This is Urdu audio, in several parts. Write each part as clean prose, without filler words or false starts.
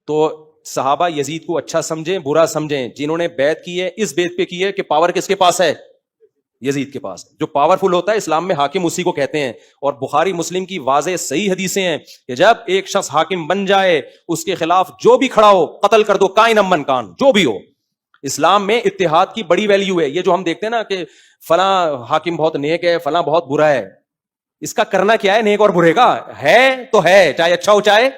تو صحابہ یزید کو اچھا سمجھیں برا سمجھیں، جنہوں نے بیعت کی ہے اس بیت پہ کی ہے کہ پاور کس کے پاس ہے؟ یزید کے پاس. جو پاورفل ہوتا ہے اسلام میں حاکم اسی کو کہتے ہیں. اور بخاری مسلم کی واضح صحیح حدیثیں ہیں کہ جب ایک شخص حاکم بن جائے اس کے خلاف جو بھی کھڑا ہو قتل کر دو، کائن من کان، جو بھی ہو. اسلام میں اتحاد کی بڑی ویلیو ہے. یہ جو ہم دیکھتے ہیں نا کہ فلاں حاکم بہت نیک ہے فلاں بہت برا ہے، اس کا کرنا کیا ہے؟ نیک اور برے کا ہے تو ہے، چاہے اچھا ہو چاہے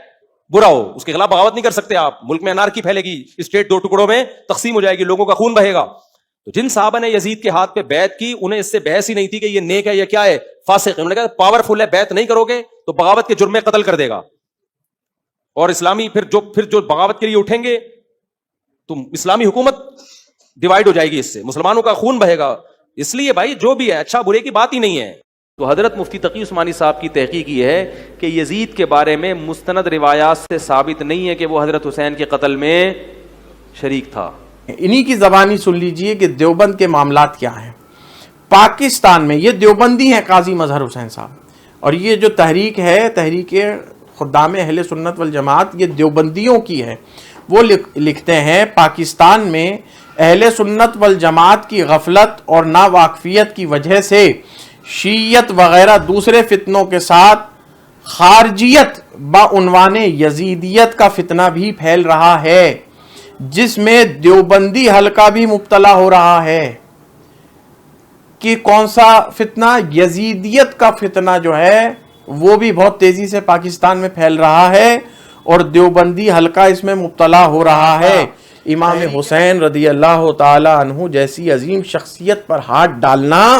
برا ہو، اس کے خلاف بغاوت نہیں کر سکتے آپ. ملک میں انارکی پھیلے گی، اسٹیٹ دو ٹکڑوں میں تقسیم ہو جائے گی، لوگوں کا خون بہے گا. تو جن صحابہ نے یزید کے ہاتھ پہ بیعت کی انہیں اس سے بحث ہی نہیں تھی کہ یہ نیک ہے یا کیا ہے، فاسق ہے. انہوں نے کہا پاورفل ہے، بیعت نہیں کرو گے تو بغاوت کے جرم میں قتل کر دے گا. اور اسلامی پھر جو بغاوت کے لیے اٹھیں گے تو اسلامی حکومت ڈیوائیڈ ہو جائے گی، اس سے مسلمانوں کا خون بہے گا. اس لیے بھائی جو بھی ہے اچھا برے کی بات ہی نہیں ہے. تو حضرت مفتی تقی عثمانی صاحب کی تحقیق یہ ہے کہ یزید کے بارے میں مستند روایات سے ثابت نہیں ہے کہ وہ حضرت حسین کے قتل میں شریک تھا. انہی کی زبانی سن لیجئے کہ دیوبند کے معاملات کیا ہیں. پاکستان میں یہ دیوبندی ہیں قاضی مظہر حسین صاحب، اور یہ جو تحریک ہے تحریک خدام اہل سنت والجماعت یہ دیوبندیوں کی ہے. وہ لکھتے ہیں پاکستان میں اہل سنت والجماعت کی غفلت اور ناواقفیت کی وجہ سے شیعت وغیرہ دوسرے فتنوں کے ساتھ خارجیت بعنوان یزیدیت کا فتنہ بھی پھیل رہا ہے، جس میں دیوبندی حلقہ بھی مبتلا ہو رہا ہے. کہ کون سا فتنہ؟ یزیدیت کا فتنہ جو ہے وہ بھی بہت تیزی سے پاکستان میں پھیل رہا ہے اور دیوبندی حلقہ اس میں مبتلا ہو رہا ہے. امام حسین رضی اللہ تعالی عنہ جیسی عظیم شخصیت پر ہاتھ ڈالنا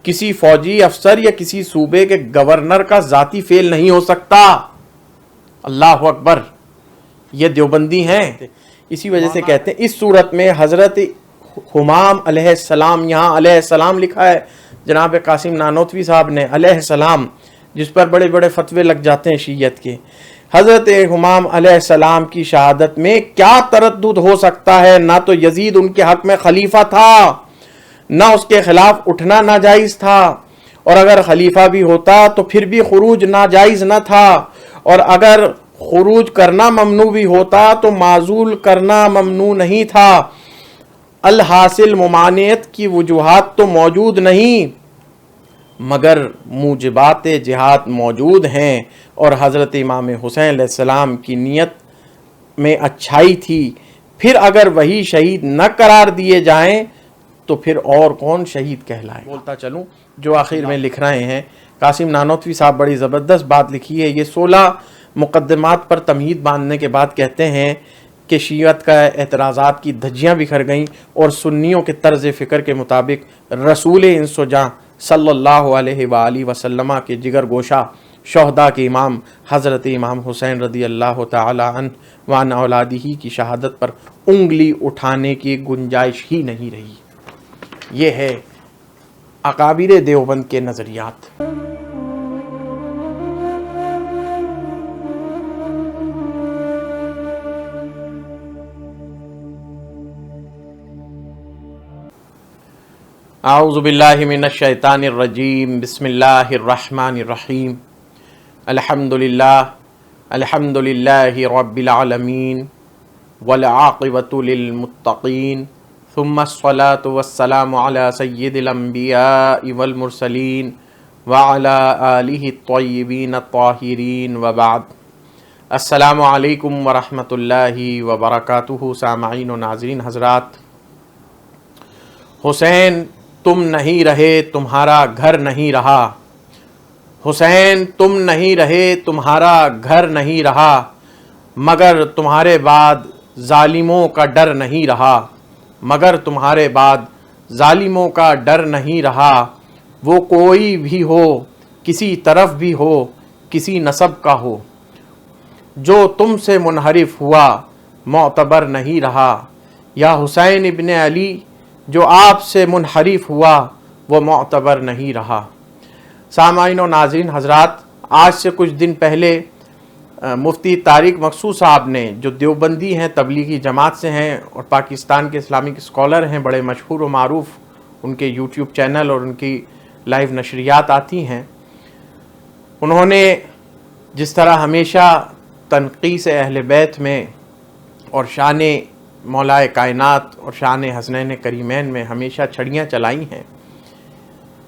کسی فوجی افسر یا کسی صوبے کے گورنر کا ذاتی فعل نہیں ہو سکتا. اللہ اکبر. یہ دیوبندی ہیں. اسی وجہ سے کہتے ہیں اس صورت میں حضرت حمام علیہ السلام، یہاں علیہ السلام لکھا ہے جناب قاسم نانوتوی صاحب نے علیہ السلام، جس پر بڑے بڑے فتوے لگ جاتے ہیں شیعت کے. حضرت حمام علیہ السلام کی شہادت میں کیا تردد ہو سکتا ہے؟ نہ تو یزید ان کے حق میں خلیفہ تھا، نہ اس کے خلاف اٹھنا ناجائز تھا، اور اگر خلیفہ بھی ہوتا تو پھر بھی خروج ناجائز نہ تھا، اور اگر خروج کرنا ممنوع بھی ہوتا تو معزول کرنا ممنوع نہیں تھا. الحاصل ممانعت کی وجوہات تو موجود نہیں مگر موجبات جہاد موجود ہیں، اور حضرت امام حسین علیہ السلام کی نیت میں اچھائی تھی. پھر اگر وہی شہید نہ قرار دیے جائیں تو پھر اور کون شہید کہلائے. بولتا چلوں جو آخر میں لکھ رہے ہیں قاسم نانوتوی صاحب، بڑی زبردست بات لکھی ہے. یہ 16 مقدمات پر تمہید باندھنے کے بعد کہتے ہیں کہ شیعت کا اعتراضات کی دھجیاں بکھر گئیں اور سنیوں کے طرز فکر کے مطابق رسول انس و جاں صلی اللہ علیہ وآلہ وسلم کے جگر گوشہ شہداء کے امام حضرت امام حسین رضی اللہ تعالی عنہ وعن اولادہ کی شہادت پر انگلی اٹھانے کی گنجائش ہی نہیں رہی. یہ ہے اکابر دیوبند کے نظریات. اعوذ باللہ من الشیطان الرجیم. بسم اللہ الرحمن الرحیم. الحمد للہ رب العالمین والعاقبۃ للمتقین ثم الصلاة والسلام علی سید الانبیاء والمرسلین وعلی آلہ الطیبین الطاہرین وبعد. السلام علیکم ورحمۃ اللہ وبرکاتہ. سامعین و ناظرین حضرات، حسین تم نہیں رہے تمہارا گھر نہیں رہا. حسین تم نہیں رہے تمہارا گھر نہیں رہا، مگر تمہارے بعد ظالموں کا ڈر نہیں رہا. مگر تمہارے بعد ظالموں کا ڈر نہیں رہا. وہ کوئی بھی ہو، کسی طرف بھی ہو، کسی نسب کا ہو، جو تم سے منحرف ہوا معتبر نہیں رہا. یا حسین ابن علی جو آپ سے منحرف ہوا وہ معتبر نہیں رہا. سامعین و ناظرین حضرات، آج سے کچھ دن پہلے مفتی طارق مقصود صاحب نے، جو دیوبندی ہیں، تبلیغی جماعت سے ہیں اور پاکستان کے اسلامک اسکالر ہیں، بڑے مشہور و معروف، ان کے یوٹیوب چینل اور ان کی لائیو نشریات آتی ہیں، انہوں نے جس طرح ہمیشہ تنقیص اہل بیت میں اور شان مولائے کائنات اور شان حسنین کریمین میں ہمیشہ چھڑیاں چلائی ہیں،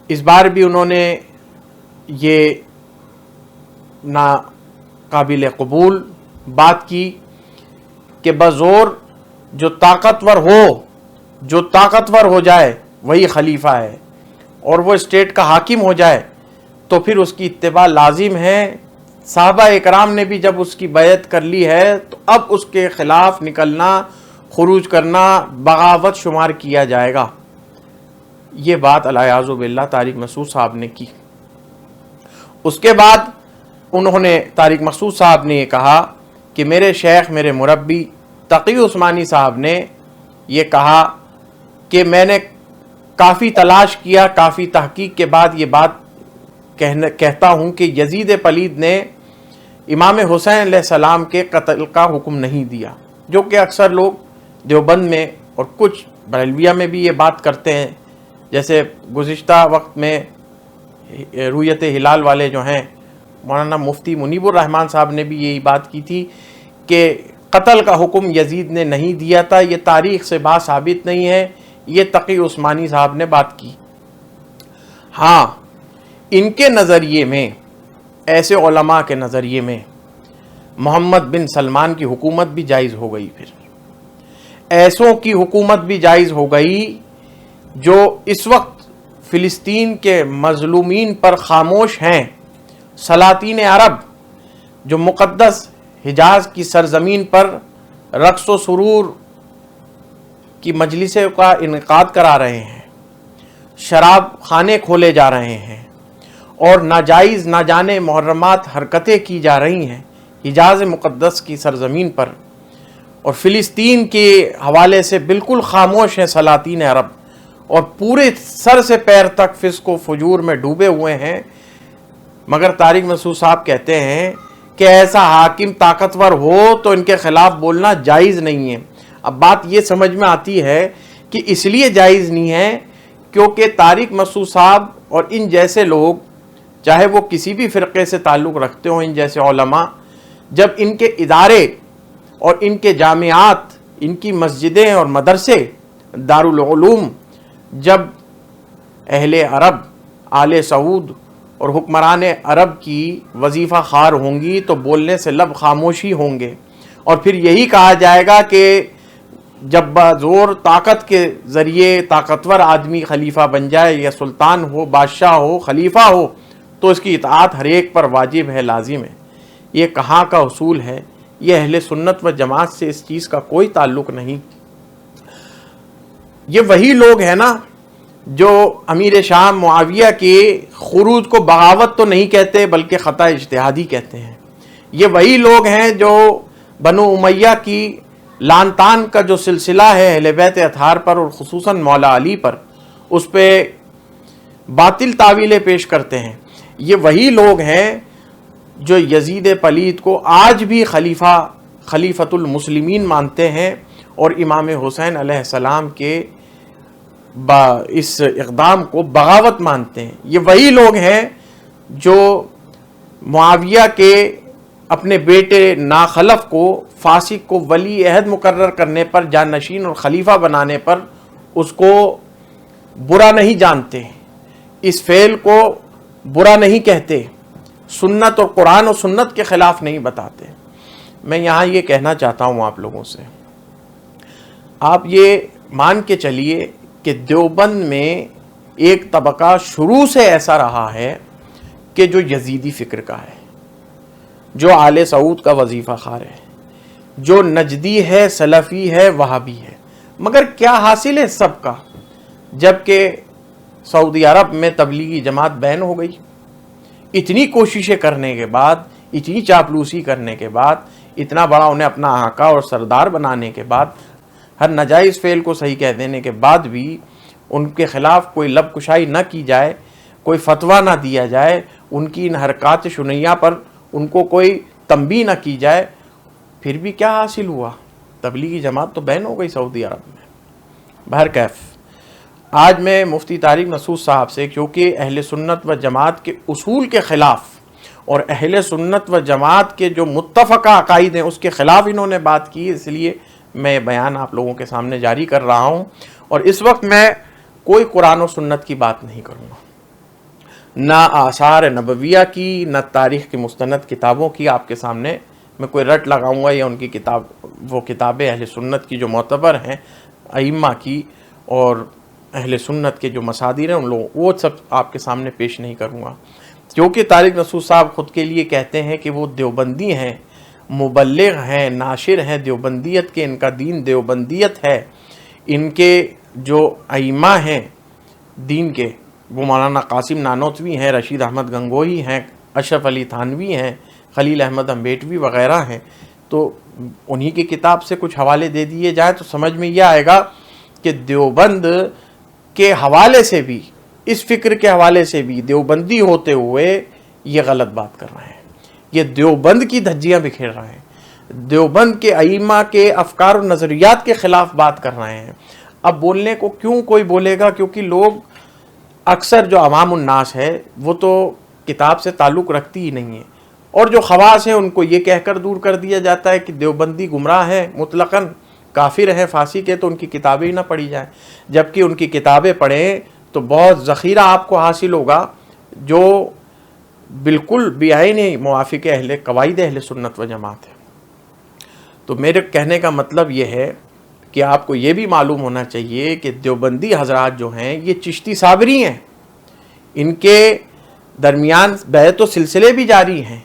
اس بار بھی انہوں نے یہ ناقابل قبول بات کی کہ بزور جو طاقتور ہو جائے وہی خلیفہ ہے، اور وہ اسٹیٹ کا حاکم ہو جائے تو پھر اس کی اتباع لازم ہے۔ صحابہ اکرام نے بھی جب اس کی بیعت کر لی ہے تو اب اس کے خلاف نکلنا، خروج کرنا بغاوت شمار کیا جائے گا۔ یہ بات الیاذ باللہ طارق مسعود صاحب نے کی۔ اس کے بعد انہوں نے طارق مسعود صاحب نے یہ کہا کہ میرے شیخ، میرے مربی تقی عثمانی صاحب نے یہ کہا کہ میں نے کافی تلاش کیا، کافی تحقیق کے بعد یہ بات کہتا ہوں کہ یزید پلید نے امام حسین علیہ السلام کے قتل کا حکم نہیں دیا، جو کہ اکثر لوگ دیوبند میں اور کچھ بریلویہ میں بھی یہ بات کرتے ہیں۔ جیسے گزشتہ وقت میں رویت ہلال والے جو ہیں مولانا مفتی منیب الرحمن صاحب نے بھی یہی بات کی تھی کہ قتل کا حکم یزید نے نہیں دیا تھا، یہ تاریخ سے بات ثابت نہیں ہے، یہ تقی عثمانی صاحب نے بات کی۔ ہاں، ان کے نظریے میں، ایسے علماء کے نظریے میں محمد بن سلمان کی حکومت بھی جائز ہو گئی، پھر ایسوں کی حکومت بھی جائز ہو گئی جو اس وقت فلسطین کے مظلومین پر خاموش ہیں، سلاطین عرب جو مقدس حجاز کی سرزمین پر رقص و سرور کی مجلسوں کا انعقاد کرا رہے ہیں، شراب خانے کھولے جا رہے ہیں اور ناجائز نہ جانے محرمات حرکتیں کی جا رہی ہیں حجاز مقدس کی سرزمین پر، اور فلسطین کے حوالے سے بالکل خاموش ہیں سلاطین عرب، اور پورے سر سے پیر تک فسق و فجور میں ڈوبے ہوئے ہیں۔ مگر طارق مسعود صاحب کہتے ہیں کہ ایسا حاکم طاقتور ہو تو ان کے خلاف بولنا جائز نہیں ہے۔ اب بات یہ سمجھ میں آتی ہے کہ اس لیے جائز نہیں ہے کیونکہ طارق مسعود صاحب اور ان جیسے لوگ، چاہے وہ کسی بھی فرقے سے تعلق رکھتے ہوں، ان جیسے علماء، جب ان کے ادارے اور ان کے جامعات، ان کی مسجدیں اور مدرسے، دارالعلوم جب اہل عرب، آل سعود اور حکمران عرب کی وظیفہ خوار ہوں گی تو بولنے سے لب خاموشی ہوں گے، اور پھر یہی کہا جائے گا کہ جب بزور طاقت کے ذریعے طاقتور آدمی خلیفہ بن جائے، یا سلطان ہو، بادشاہ ہو، خلیفہ ہو، تو اس کی اطاعت ہر ایک پر واجب ہے، لازم ہے۔ یہ کہاں کا اصول ہے؟ یہ اہل سنت و جماعت سے اس چیز کا کوئی تعلق نہیں۔ یہ وہی لوگ ہیں نا جو امیر شام معاویہ کے خروج کو بغاوت تو نہیں کہتے بلکہ خطا اجتہادی کہتے ہیں۔ یہ وہی لوگ ہیں جو بنو امیہ کی لان تان کا جو سلسلہ ہے اہل بیت اطہار پر اور خصوصاً مولا علی پر، اس پہ باطل تعویلیں پیش کرتے ہیں۔ یہ وہی لوگ ہیں جو یزید پلید کو آج بھی خلیفۃ المسلمین مانتے ہیں اور امام حسین علیہ السلام کے اس اقدام کو بغاوت مانتے ہیں۔ یہ وہی لوگ ہیں جو معاویہ کے اپنے بیٹے ناخلف کو، فاسق کو ولی عہد مقرر کرنے پر، جانشین اور خلیفہ بنانے پر اس کو برا نہیں جانتے، اس فعل کو برا نہیں کہتے، سنت اور قرآن و سنت کے خلاف نہیں بتاتے۔ میں یہاں یہ کہنا چاہتا ہوں آپ لوگوں سے، آپ یہ مان کے چلیے کہ دیوبند میں ایک طبقہ شروع سے ایسا رہا ہے کہ جو یزیدی فکر کا ہے، جو آل سعود کا وظیفہ خوار ہے، جو نجدی ہے، سلفی ہے، وہابی ہے۔ مگر کیا حاصل ہے سب کا؟ جبکہ سعودی عرب میں تبلیغی جماعت بین ہو گئی، اتنی کوششیں کرنے کے بعد، اتنی چاپلوسی کرنے کے بعد، اتنا بڑا انہیں اپنا آقا اور سردار بنانے کے بعد، ہر ناجائز فعل کو صحیح کہہ دینے کے بعد بھی ان کے خلاف کوئی لب کشائی نہ کی جائے، کوئی فتویٰ نہ دیا جائے، ان کی ان حرکات شنیعہ پر ان کو کوئی تنبیہ نہ کی جائے، پھر بھی کیا حاصل ہوا؟ تبلیغی جماعت تو بین ہو گئی سعودی عرب میں۔ بہرکیف آج میں مفتی طارق مسعود صاحب سے، کیونکہ اہل سنت و جماعت کے اصول کے خلاف اور اہل سنت و جماعت کے جو متفقہ عقائد ہیں اس کے خلاف انہوں نے بات کی، اس لیے میں بیان آپ لوگوں کے سامنے جاری کر رہا ہوں، اور اس وقت میں کوئی قرآن و سنت کی بات نہیں کروں گا، نہ آثار نبویہ کی، نہ تاریخ کی مستند کتابوں کی آپ کے سامنے میں کوئی رٹ لگاؤں گا، یا ان کی وہ کتابیں اہل سنت کی جو معتبر ہیں ائمہ کی اور اہل سنت کے جو مصادر ہیں ان لوگوں، وہ سب آپ کے سامنے پیش نہیں کروں گا، کیونکہ طارق مسعود صاحب خود کے لیے کہتے ہیں کہ وہ دیوبندی ہیں، مبلغ ہیں، ناشر ہیں دیوبندیت کے، ان کا دین دیوبندیت ہے، ان کے جو ائمہ ہیں دین کے وہ مولانا قاسم نانوتوی ہیں، رشید احمد گنگوہی ہیں، اشرف علی تھانوی ہیں، خلیل احمد امبیٹوی وغیرہ ہیں، تو انہی کی کتاب سے کچھ حوالے دے دیے جائیں تو سمجھ میں یہ آئے گا کہ دیوبند کے حوالے سے بھی، اس فکر کے حوالے سے بھی دیوبندی ہوتے ہوئے یہ غلط بات کر رہے ہیں، یہ دیوبند کی دھجیاں بکھیر رہے ہیں، دیوبند کے ائمہ کے افکار و نظریات کے خلاف بات کر رہے ہیں۔ اب بولنے کو کیوں کوئی بولے گا؟ کیونکہ لوگ اکثر جو عوام الناس ہے وہ تو کتاب سے تعلق رکھتی ہی نہیں ہے، اور جو خواص ہیں ان کو یہ کہہ کر دور کر دیا جاتا ہے کہ دیوبندی گمراہ ہے، مطلقاً کافر ہیں، فاسق ہے، تو ان کی کتابیں ہی نہ پڑھی جائیں، جبکہ ان کی کتابیں پڑھیں تو بہت ذخیرہ آپ کو حاصل ہوگا جو بالکل بعین موافق قواعد اہل سنت و جماعت ہے۔ تو میرے کہنے کا مطلب یہ ہے کہ آپ کو یہ بھی معلوم ہونا چاہیے کہ دیوبندی حضرات جو ہیں یہ چشتی صابری ہیں، ان کے درمیان بیعت و سلسلے بھی جاری ہیں،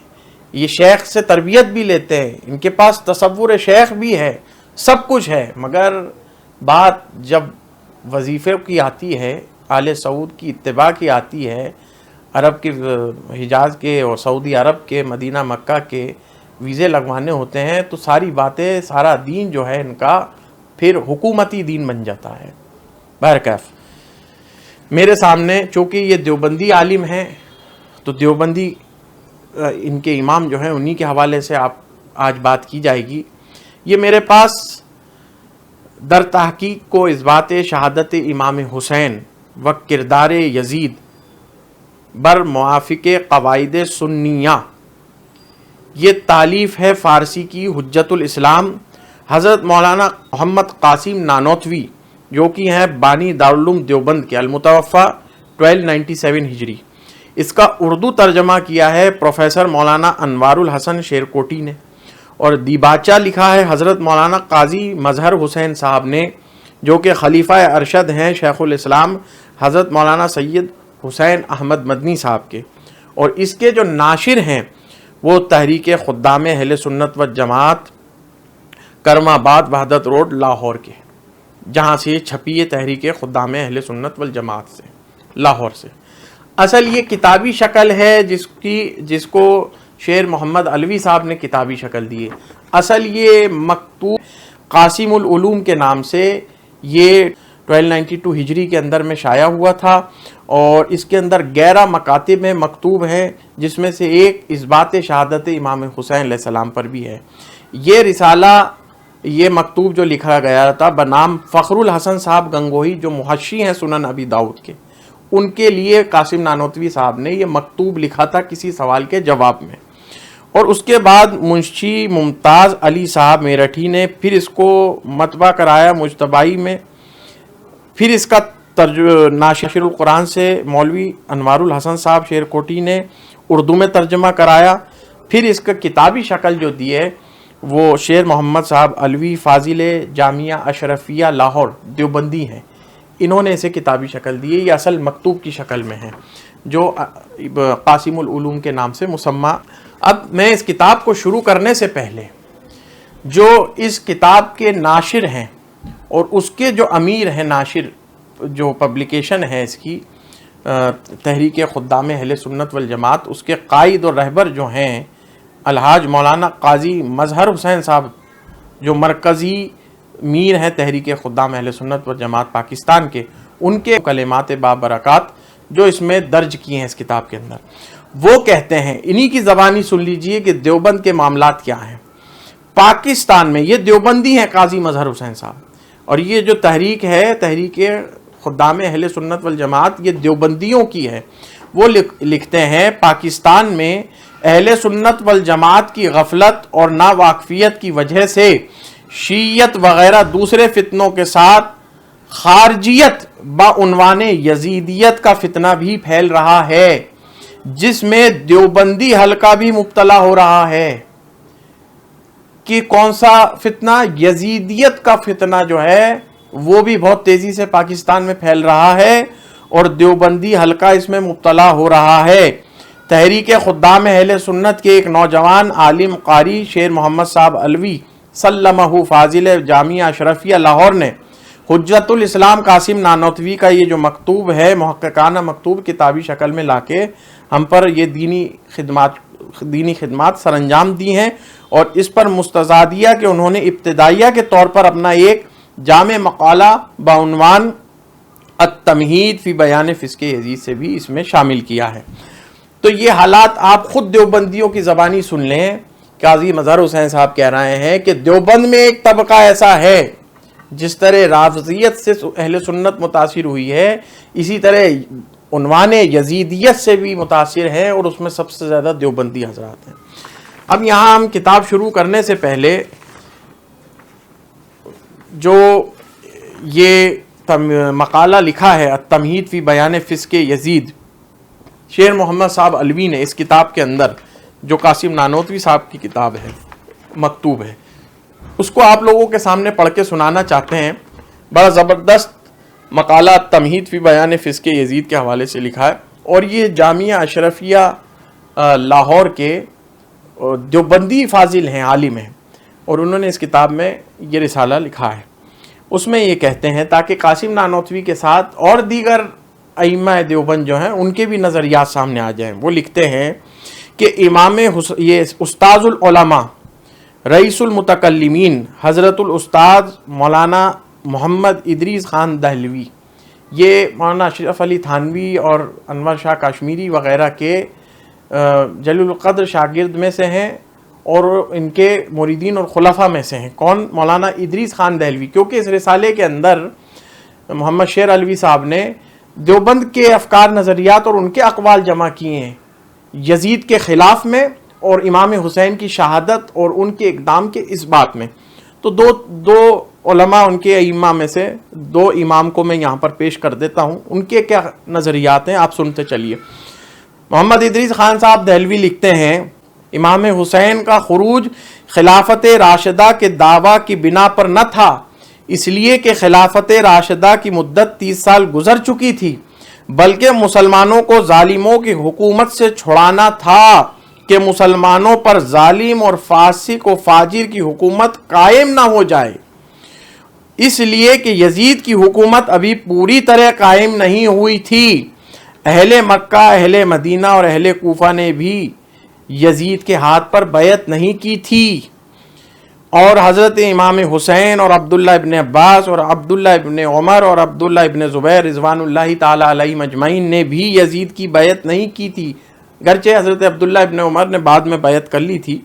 یہ شیخ سے تربیت بھی لیتے ہیں، ان کے پاس تصور شیخ بھی ہے، سب کچھ ہے، مگر بات جب وظیفے کی آتی ہے، آل سعود کی اتباع کی آتی ہے، عرب کے حجاز کے اور سعودی عرب کے مدینہ مکہ کے ویزے لگوانے ہوتے ہیں، تو ساری باتیں، سارا دین جو ہے ان کا پھر حکومتی دین بن جاتا ہے۔ بہرکیف میرے سامنے چونکہ یہ دیوبندی عالم ہیں تو دیوبندی ان کے امام جو ہیں انہی کے حوالے سے آج بات کی جائے گی۔ یہ میرے پاس در تحقیق کو اثبات شہادت امام حسین و کردار یزید بر موافق قواعد سنیہ، یہ تالیف ہے فارسی کی حجت الاسلام حضرت مولانا محمد قاسم نانوتوی، جو کہ ہیں بانی دارالعلوم دیوبند کے، المتوفہ 1297 ہجری۔ اس کا اردو ترجمہ کیا ہے پروفیسر مولانا انوار الحسن شیرکوٹی نے، اور دیباچہ لکھا ہے حضرت مولانا قاضی مظہر حسین صاحب نے، جو کہ خلیفہ ارشد ہیں شیخ الاسلام حضرت مولانا سید حسین احمد مدنی صاحب کے، اور اس کے جو ناشر ہیں وہ تحریک خدام اہل سنت و جماعت کرم آباد وحدت روڈ لاہور کے، جہاں سے چھپی ہے تحریک خدام اہل سنت والجماعت سے، لاہور سے۔ اصل یہ کتابی شکل ہے جس کو شیر محمد علوی صاحب نے کتابی شکل دی ہے۔ اصل یہ مکتوب قاسم العلوم کے نام سے یہ 1292 ہجری کے اندر میں شائع ہوا تھا، اور اس کے اندر 11 مکاتب میں مکتوب ہیں، جس میں سے ایک اثبات شہادت امام حسین علیہ السلام پر بھی ہے۔ یہ رسالہ، یہ مکتوب جو لکھا گیا تھا بنام فخر الحسن صاحب گنگوہی، جو محشی ہیں سنن ابی داؤد کے، ان کے لیے قاسم نانوتوی صاحب نے یہ مکتوب لکھا تھا کسی سوال کے جواب میں، اور اس کے بعد منشی ممتاز علی صاحب میرٹھی نے پھر اس کو مطبع کرایا مجتبائی میں، پھر اس کا ناشر القرآن سے مولوی انوار الحسن صاحب شیرکوٹی نے اردو میں ترجمہ کرایا، پھر اس کا کتابی شکل جو دی ہے وہ شیر محمد صاحب علوی فاضل جامعہ اشرفیہ لاہور دیوبندی ہیں، انہوں نے اسے کتابی شکل دی ہے۔ یہ اصل مکتوب کی شکل میں ہے جو قاسم العلوم کے نام سے مسمى۔ اب میں اس کتاب کو شروع کرنے سے پہلے جو اس کتاب کے ناشر ہیں اور اس کے جو امیر ہیں، ناشر جو پبلیکیشن ہے اس کی تحریک خدام اہل سنت والجماعت، اس کے قائد اور رہبر جو ہیں الحاج مولانا قاضی مظہر حسین صاحب، جو مرکزی میر ہیں تحریک خدام اہل سنت والجماعت پاکستان کے، ان کے کلمات بابرکات جو اس میں درج کیے ہیں اس کتاب کے اندر، وہ کہتے ہیں، انہی کی زبانی سن لیجئے کہ دیوبند کے معاملات کیا ہیں۔ پاکستان میں، یہ دیوبندی ہیں قاضی مظہر حسین صاحب، اور یہ جو تحریک ہے تحریک خدام اہل سنت والجماعت، یہ دیوبندیوں کی ہے۔ وہ لکھتے ہیں پاکستان میں اہل سنت والجماعت کی غفلت اور ناواقفیت کی وجہ سے شیعت وغیرہ دوسرے فتنوں کے ساتھ خارجیت بعنوان یزیدیت کا فتنہ بھی پھیل رہا ہے، جس میں دیوبندی حلقہ بھی مبتلا ہو رہا ہے۔ کہ کون سا فتنہ؟ یزیدیت کا فتنہ جو ہے وہ بھی بہت تیزی سے پاکستان میں پھیل رہا ہے اور دیوبندی حلقہ اس میں مبتلا ہو رہا ہے۔ تحریک خدام اہل سنت کے ایک نوجوان عالم قاری شیر محمد صاحب علوی سلمہ فاضل جامعہ اشرفیہ لاہور نے حجت الاسلام قاسم نانوتوی کا یہ جو مکتوب ہے محققانہ مکتوب کتابی شکل میں لا کے ہم پر یہ دینی خدمات سر انجام دی ہیں، اور اس پر مستزادیہ کہ انہوں نے ابتدائیہ کے طور پر اپنا ایک جامع مقالہ بعنوان التمہید فی بیان فسق یزید سے بھی اس میں شامل کیا ہے۔ تو یہ حالات آپ خود دیوبندیوں کی زبانی سن لیں۔ قاضی مظہر حسین صاحب کہہ رہے ہیں کہ دیوبند میں ایک طبقہ ایسا ہے، جس طرح رافضیت سے اہل سنت متاثر ہوئی ہے، اسی طرح عنوان یزیدیت سے بھی متاثر ہے، اور اس میں سب سے زیادہ دیوبندی حضرات ہیں۔ اب یہاں ہم کتاب شروع کرنے سے پہلے جو یہ مقالہ لکھا ہے التمہید فی بیان فسق یزید، شیر محمد صاحب علوی نے اس کتاب کے اندر، جو قاسم نانوتوی صاحب کی کتاب ہے، مکتوب ہے، اس کو آپ لوگوں کے سامنے پڑھ کے سنانا چاہتے ہیں۔ بڑا زبردست مقالہ التمہید فی بیان فسق یزید کے حوالے سے لکھا ہے، اور یہ جامعہ اشرفیہ لاہور کے دیوبندی فاضل ہیں، عالم ہیں، اور انہوں نے اس کتاب میں یہ رسالہ لکھا ہے۔ اس میں یہ کہتے ہیں تاکہ قاسم نانوتوی کے ساتھ اور دیگر ائمہ دیوبند جو ہیں ان کے بھی نظریات سامنے آ جائیں، وہ لکھتے ہیں کہ یہ استاذ العلماء رئیس المتکلمین حضرت الاستاذ مولانا محمد ادریس خان دہلوی، یہ مولانا اشرف علی تھانوی اور انور شاہ کاشمیری وغیرہ کے جلیل القدر شاگرد میں سے ہیں، اور ان کے مریدین اور خلفاء میں سے ہیں۔ کون؟ مولانا ادریس خان دہلوی، کیونکہ اس رسالے کے اندر محمد شیر علوی صاحب نے دیوبند کے افکار نظریات اور ان کے اقوال جمع کیے ہیں یزید کے خلاف میں، اور امام حسین کی شہادت اور ان کے اقدام کے اس بات میں۔ تو دو علماء ان کے ائمہ میں سے دو امام کو میں یہاں پر پیش کر دیتا ہوں، ان کے کیا نظریات ہیں آپ سنتے چلیے۔ محمد ادریس خان صاحب دہلوی لکھتے ہیں امام حسین کا خروج خلافت راشدہ کے دعویٰ کی بنا پر نہ تھا، اس لیے کہ خلافت راشدہ کی مدت 30 سال گزر چکی تھی، بلکہ مسلمانوں کو ظالموں کی حکومت سے چھڑانا تھا کہ مسلمانوں پر ظالم اور فاسق و فاجر کی حکومت قائم نہ ہو جائے، اس لیے کہ یزید کی حکومت ابھی پوری طرح قائم نہیں ہوئی تھی۔ اہل مکہ، اہل مدینہ اور اہل کوفہ نے بھی یزید کے ہاتھ پر بیعت نہیں کی تھی، اور حضرت امام حسین اور عبداللہ ابن عباس اور عبداللہ ابن عمر اور عبداللہ ابن زبیر رضوان اللہ تعالی علیہ مجمعین نے بھی یزید کی بیعت نہیں کی تھی، گرچہ حضرت عبداللہ ابن عمر نے بعد میں بیعت کر لی تھی۔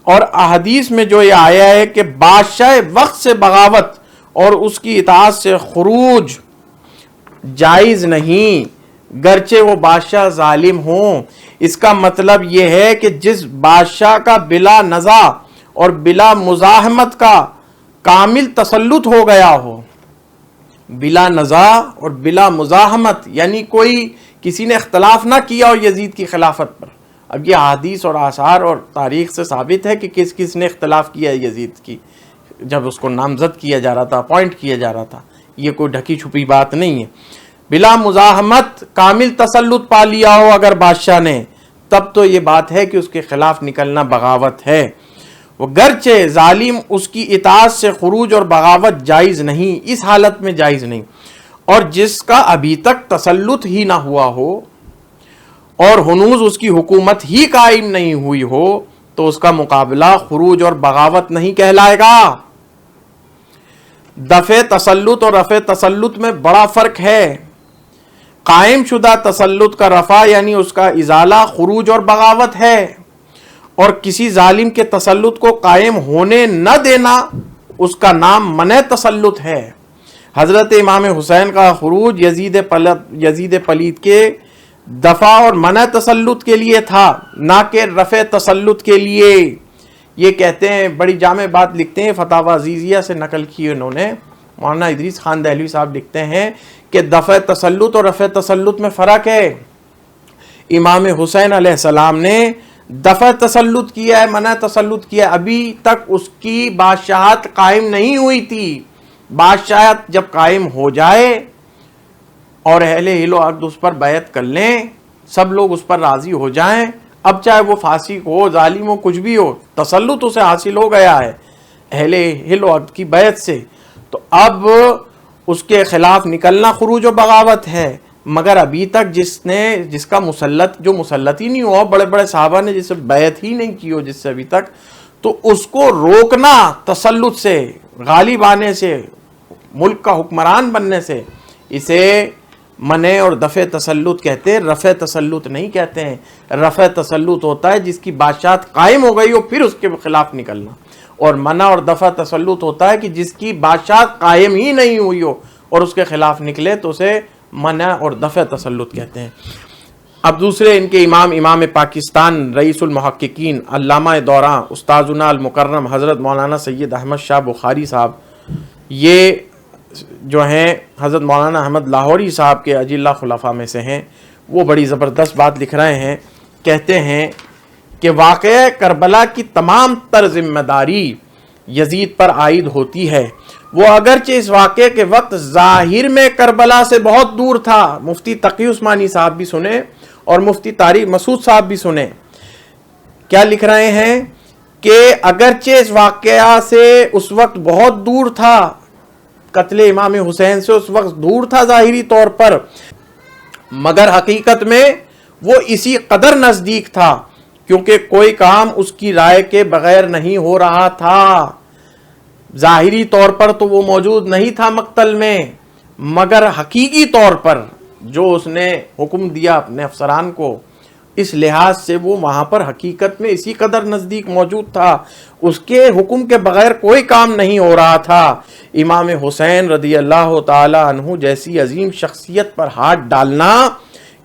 اور احادیث میں جو یہ آیا ہے کہ بادشاہ وقت سے بغاوت اور اس کی اطاعت سے خروج جائز نہیں، گرچہ وہ بادشاہ ظالم ہوں۔ اس کا مطلب یہ ہے کہ جس بادشاہ کا بلا نزاع اور بلا مزاحمت کا کامل تسلط ہو گیا ہو، بلا نزاع اور بلا مزاحمت یعنی کوئی کسی نے اختلاف نہ کیا ہو یزید کی خلافت پر۔ اب یہ حدیث اور آثار اور تاریخ سے ثابت ہے کہ کس کس نے اختلاف کیا ہے یزید کی، جب اس کو نامزد کیا جا رہا تھا، اپوائنٹ کیا جا رہا تھا، یہ کوئی ڈھکی چھپی بات نہیں ہے۔ بلا مزاحمت کامل تسلط پا لیا ہو اگر بادشاہ نے، تب تو یہ بات ہے کہ اس کے خلاف نکلنا بغاوت ہے، وہ گرچہ ظالم اس کی اطاعت سے خروج اور بغاوت جائز نہیں، اس حالت میں جائز نہیں۔ اور جس کا ابھی تک تسلط ہی نہ ہوا ہو اور ہنوز اس کی حکومت ہی قائم نہیں ہوئی ہو، تو اس کا مقابلہ خروج اور بغاوت نہیں کہلائے گا۔ دفع تسلط اور رفع تسلط میں بڑا فرق ہے۔ قائم شدہ تسلط کا رفع یعنی اس کا ازالہ خروج اور بغاوت ہے، اور کسی ظالم کے تسلط کو قائم ہونے نہ دینا اس کا نام منع تسلط ہے۔ حضرت امام حسین کا خروج یزید پلید کے دفع اور منع تسلط کے لیے تھا، نہ کہ رفع تسلط کے لیے۔ یہ کہتے ہیں، بڑی جامع بات لکھتے ہیں، فتاوی عزیزیہ سے نقل کی انہوں نے، مولانا ادریس خان دہلوی صاحب لکھتے ہیں کہ دفع تسلط اور رفع تسلط میں فرق ہے۔ امام حسین علیہ السلام نے دفع تسلط کیا ہے، منع تسلط کیا ہے، ابھی تک اس کی بادشاہت قائم نہیں ہوئی تھی۔ بادشاہت جب قائم ہو جائے اور اہل حل و عقد اس پر بیعت کر لیں، سب لوگ اس پر راضی ہو جائیں، اب چاہے وہ فاسق ہو، ظالم ہو، کچھ بھی ہو، تسلط اسے حاصل ہو گیا ہے اہل حل و عقد کی بیعت سے، تو اب اس کے خلاف نکلنا خروج و بغاوت ہے۔ مگر ابھی تک جس کا جو مسلط ہی نہیں ہوا، بڑے بڑے صحابہ نے جس سے بیعت ہی نہیں کی ہو جس سے ابھی تک، تو اس کو روکنا تسلط سے، غالب آنے سے، ملک کا حکمران بننے سے، اسے منع اور دفع تسلط کہتے ہیں، رفع تسلط نہیں کہتے ہیں۔ رفع تسلط ہوتا ہے جس کی بادشاہت قائم ہو گئی ہو پھر اس کے خلاف نکلنا، اور منع اور دفع تسلط ہوتا ہے کہ جس کی بادشاہت قائم ہی نہیں ہوئی ہو اور اس کے خلاف نکلے تو اسے منع اور دفع تسلط کہتے ہیں۔ اب دوسرے ان کے امام پاکستان، رئیس المحققین، علامہ دوراں، استاذنا المکرم حضرت مولانا سید احمد شاہ بخاری صاحب، یہ جو ہیں حضرت مولانا احمد لاہوری صاحب کے اجلہ خلفاء میں سے ہیں، وہ بڑی زبردست بات لکھ رہے ہیں، کہتے ہیں کہ واقعہ کربلا کی تمام تر ذمہ داری یزید پر عائد ہوتی ہے۔ وہ اگرچہ اس واقعے کے وقت ظاہر میں کربلا سے بہت دور تھا، مفتی تقی عثمانی صاحب بھی سنیں اور مفتی طارق مسعود صاحب بھی سنیں، کیا لکھ رہے ہیں کہ اگرچہ اس واقعہ سے اس وقت بہت دور تھا، قتل امام حسین سے اس وقت دور تھا ظاہری طور پر، مگر حقیقت میں وہ اسی قدر نزدیک تھا کیونکہ کوئی کام اس کی رائے کے بغیر نہیں ہو رہا تھا۔ ظاہری طور پر تو وہ موجود نہیں تھا مقتل میں، مگر حقیقی طور پر جو اس نے حکم دیا اپنے افسران کو، اس لحاظ سے وہ وہاں پر حقیقت میں اسی قدر نزدیک موجود تھا، اس کے حکم کے بغیر کوئی کام نہیں ہو رہا تھا۔ امام حسین رضی اللہ تعالی عنہ جیسی عظیم شخصیت پر ہاتھ ڈالنا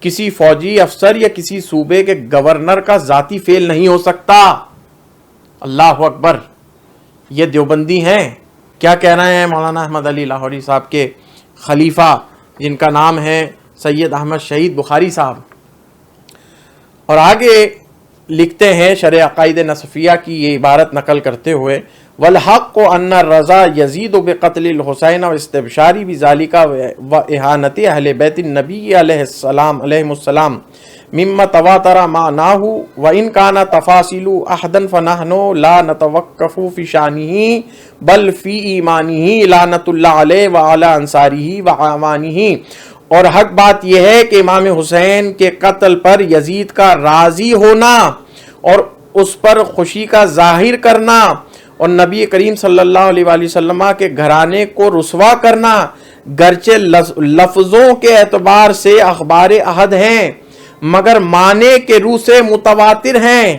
کسی فوجی افسر یا کسی صوبے کے گورنر کا ذاتی فعل نہیں ہو سکتا۔ اللہ اکبر، یہ دیوبندی ہیں، کیا کہہ رہے ہیں مولانا احمد علی لاہوری صاحب کے خلیفہ جن کا نام ہے سید احمد شہید بخاری صاحب، اور آگے لکھتے ہیں شرح عقائد نصفیہ کی یہ عبارت نقل کرتے ہوئے، والحق ان الرضا یزید بقتل الحسین واستبشاری بذالک واہانت اہل بیت النبی علیہم السلام مما تواتر معناہ وان کان تفاصیل احدا فنحن لا نتوقف فی شانہ بل فی ایمانہ لعنۃ اللہ علیہ وعلی انصارہ وعوانہ۔ اور حق بات یہ ہے کہ امام حسین کے قتل پر یزید کا راضی ہونا اور اس پر خوشی کا ظاہر کرنا اور نبی کریم صلی اللہ علیہ وآلہ وسلم کے گھرانے کو رسوا کرنا گرچہ لفظوں کے اعتبار سے اخبار احد ہیں مگر معنی کے روح سے متواتر ہیں،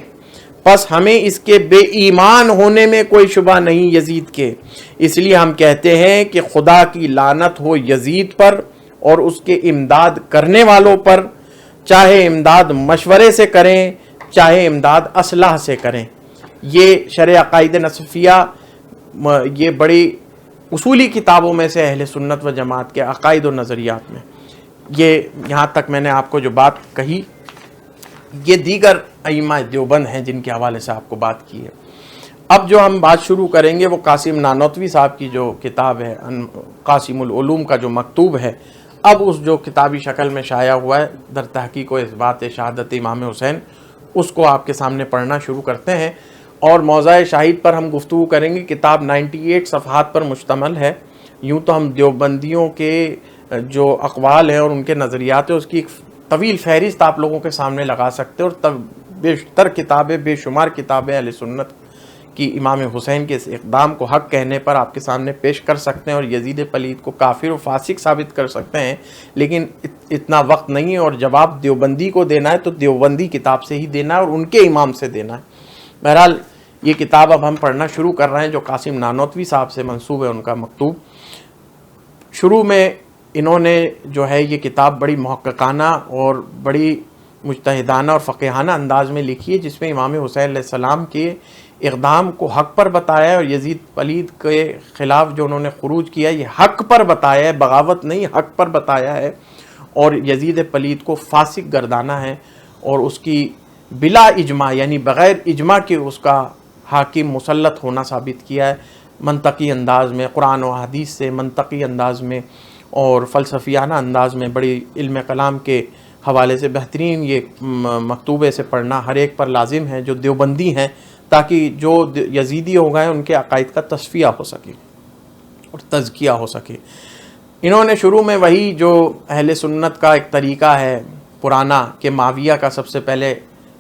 پس ہمیں اس کے بے ایمان ہونے میں کوئی شبہ نہیں یزید کے، اس لیے ہم کہتے ہیں کہ خدا کی لعنت ہو یزید پر اور اس کے امداد کرنے والوں پر، چاہے امداد مشورے سے کریں چاہے امداد اسلحہ سے کریں۔ یہ شرح عقائد نصفیہ، یہ بڑی اصولی کتابوں میں سے اہل سنت و جماعت کے عقائد و نظریات میں، یہ یہاں تک میں نے آپ کو جو بات کہی، یہ دیگر ائمہ دیوبند ہیں جن کے حوالے سے آپ کو بات کی ہے۔ اب جو ہم بات شروع کریں گے وہ قاسم نانوتوی صاحب کی جو کتاب ہے قاسم العلوم کا جو مکتوب ہے، اب اس جو کتابی شکل میں شائع ہوا ہے در تحقیق و اثبات شہادت امام حسین، اس کو آپ کے سامنے پڑھنا شروع کرتے ہیں، اور موضع شاہد پر ہم گفتگو کریں گے۔ کتاب 98 صفحات پر مشتمل ہے، یوں تو ہم دیوبندیوں کے جو اقوال ہیں اور ان کے نظریات ہیں اس کی ایک طویل فہرست آپ لوگوں کے سامنے لگا سکتے ہیں، اور بیشتر کتابیں، بے شمار کتابیں اہل سنت کی امام حسین کے اس اقدام کو حق کہنے پر آپ کے سامنے پیش کر سکتے ہیں اور یزید پلید کو کافر و فاسق ثابت کر سکتے ہیں، لیکن اتنا وقت نہیں ہے، اور جواب دیوبندی کو دینا ہے تو دیوبندی کتاب سے ہی دینا ہے اور ان کے امام سے دینا ہے۔ بہرحال یہ کتاب اب ہم پڑھنا شروع کر رہے ہیں جو قاسم نانوتوی صاحب سے منسوب ہے، ان کا مکتوب۔ شروع میں انہوں نے جو ہے یہ کتاب بڑی محققانہ اور بڑی مجتہدانہ اور فقیہانہ انداز میں لکھی ہے، جس میں امام حسین علیہ السلام کے اقدام کو حق پر بتایا ہے، اور یزید پلید کے خلاف جو انہوں نے خروج کیا یہ حق پر بتایا ہے، بغاوت نہیں، حق پر بتایا ہے، اور یزید پلید کو فاسق گردانا ہے، اور اس کی بلا اجماع یعنی بغیر اجماع کے اس کا حاکم مسلط ہونا ثابت کیا ہے، منطقی انداز میں، قرآن و حدیث سے منطقی انداز میں اور فلسفیانہ انداز میں، بڑی علم کلام کے حوالے سے بہترین یہ مکتوبے سے پڑھنا ہر ایک پر لازم ہے جو دیوبندی ہیں، تاکہ جو یزیدی ہو گئے ان کے عقائد کا تصفیہ ہو سکے اور تزکیہ ہو سکے۔ انہوں نے شروع میں وہی جو اہل سنت کا ایک طریقہ ہے پرانا کہ معاویہ کا سب سے پہلے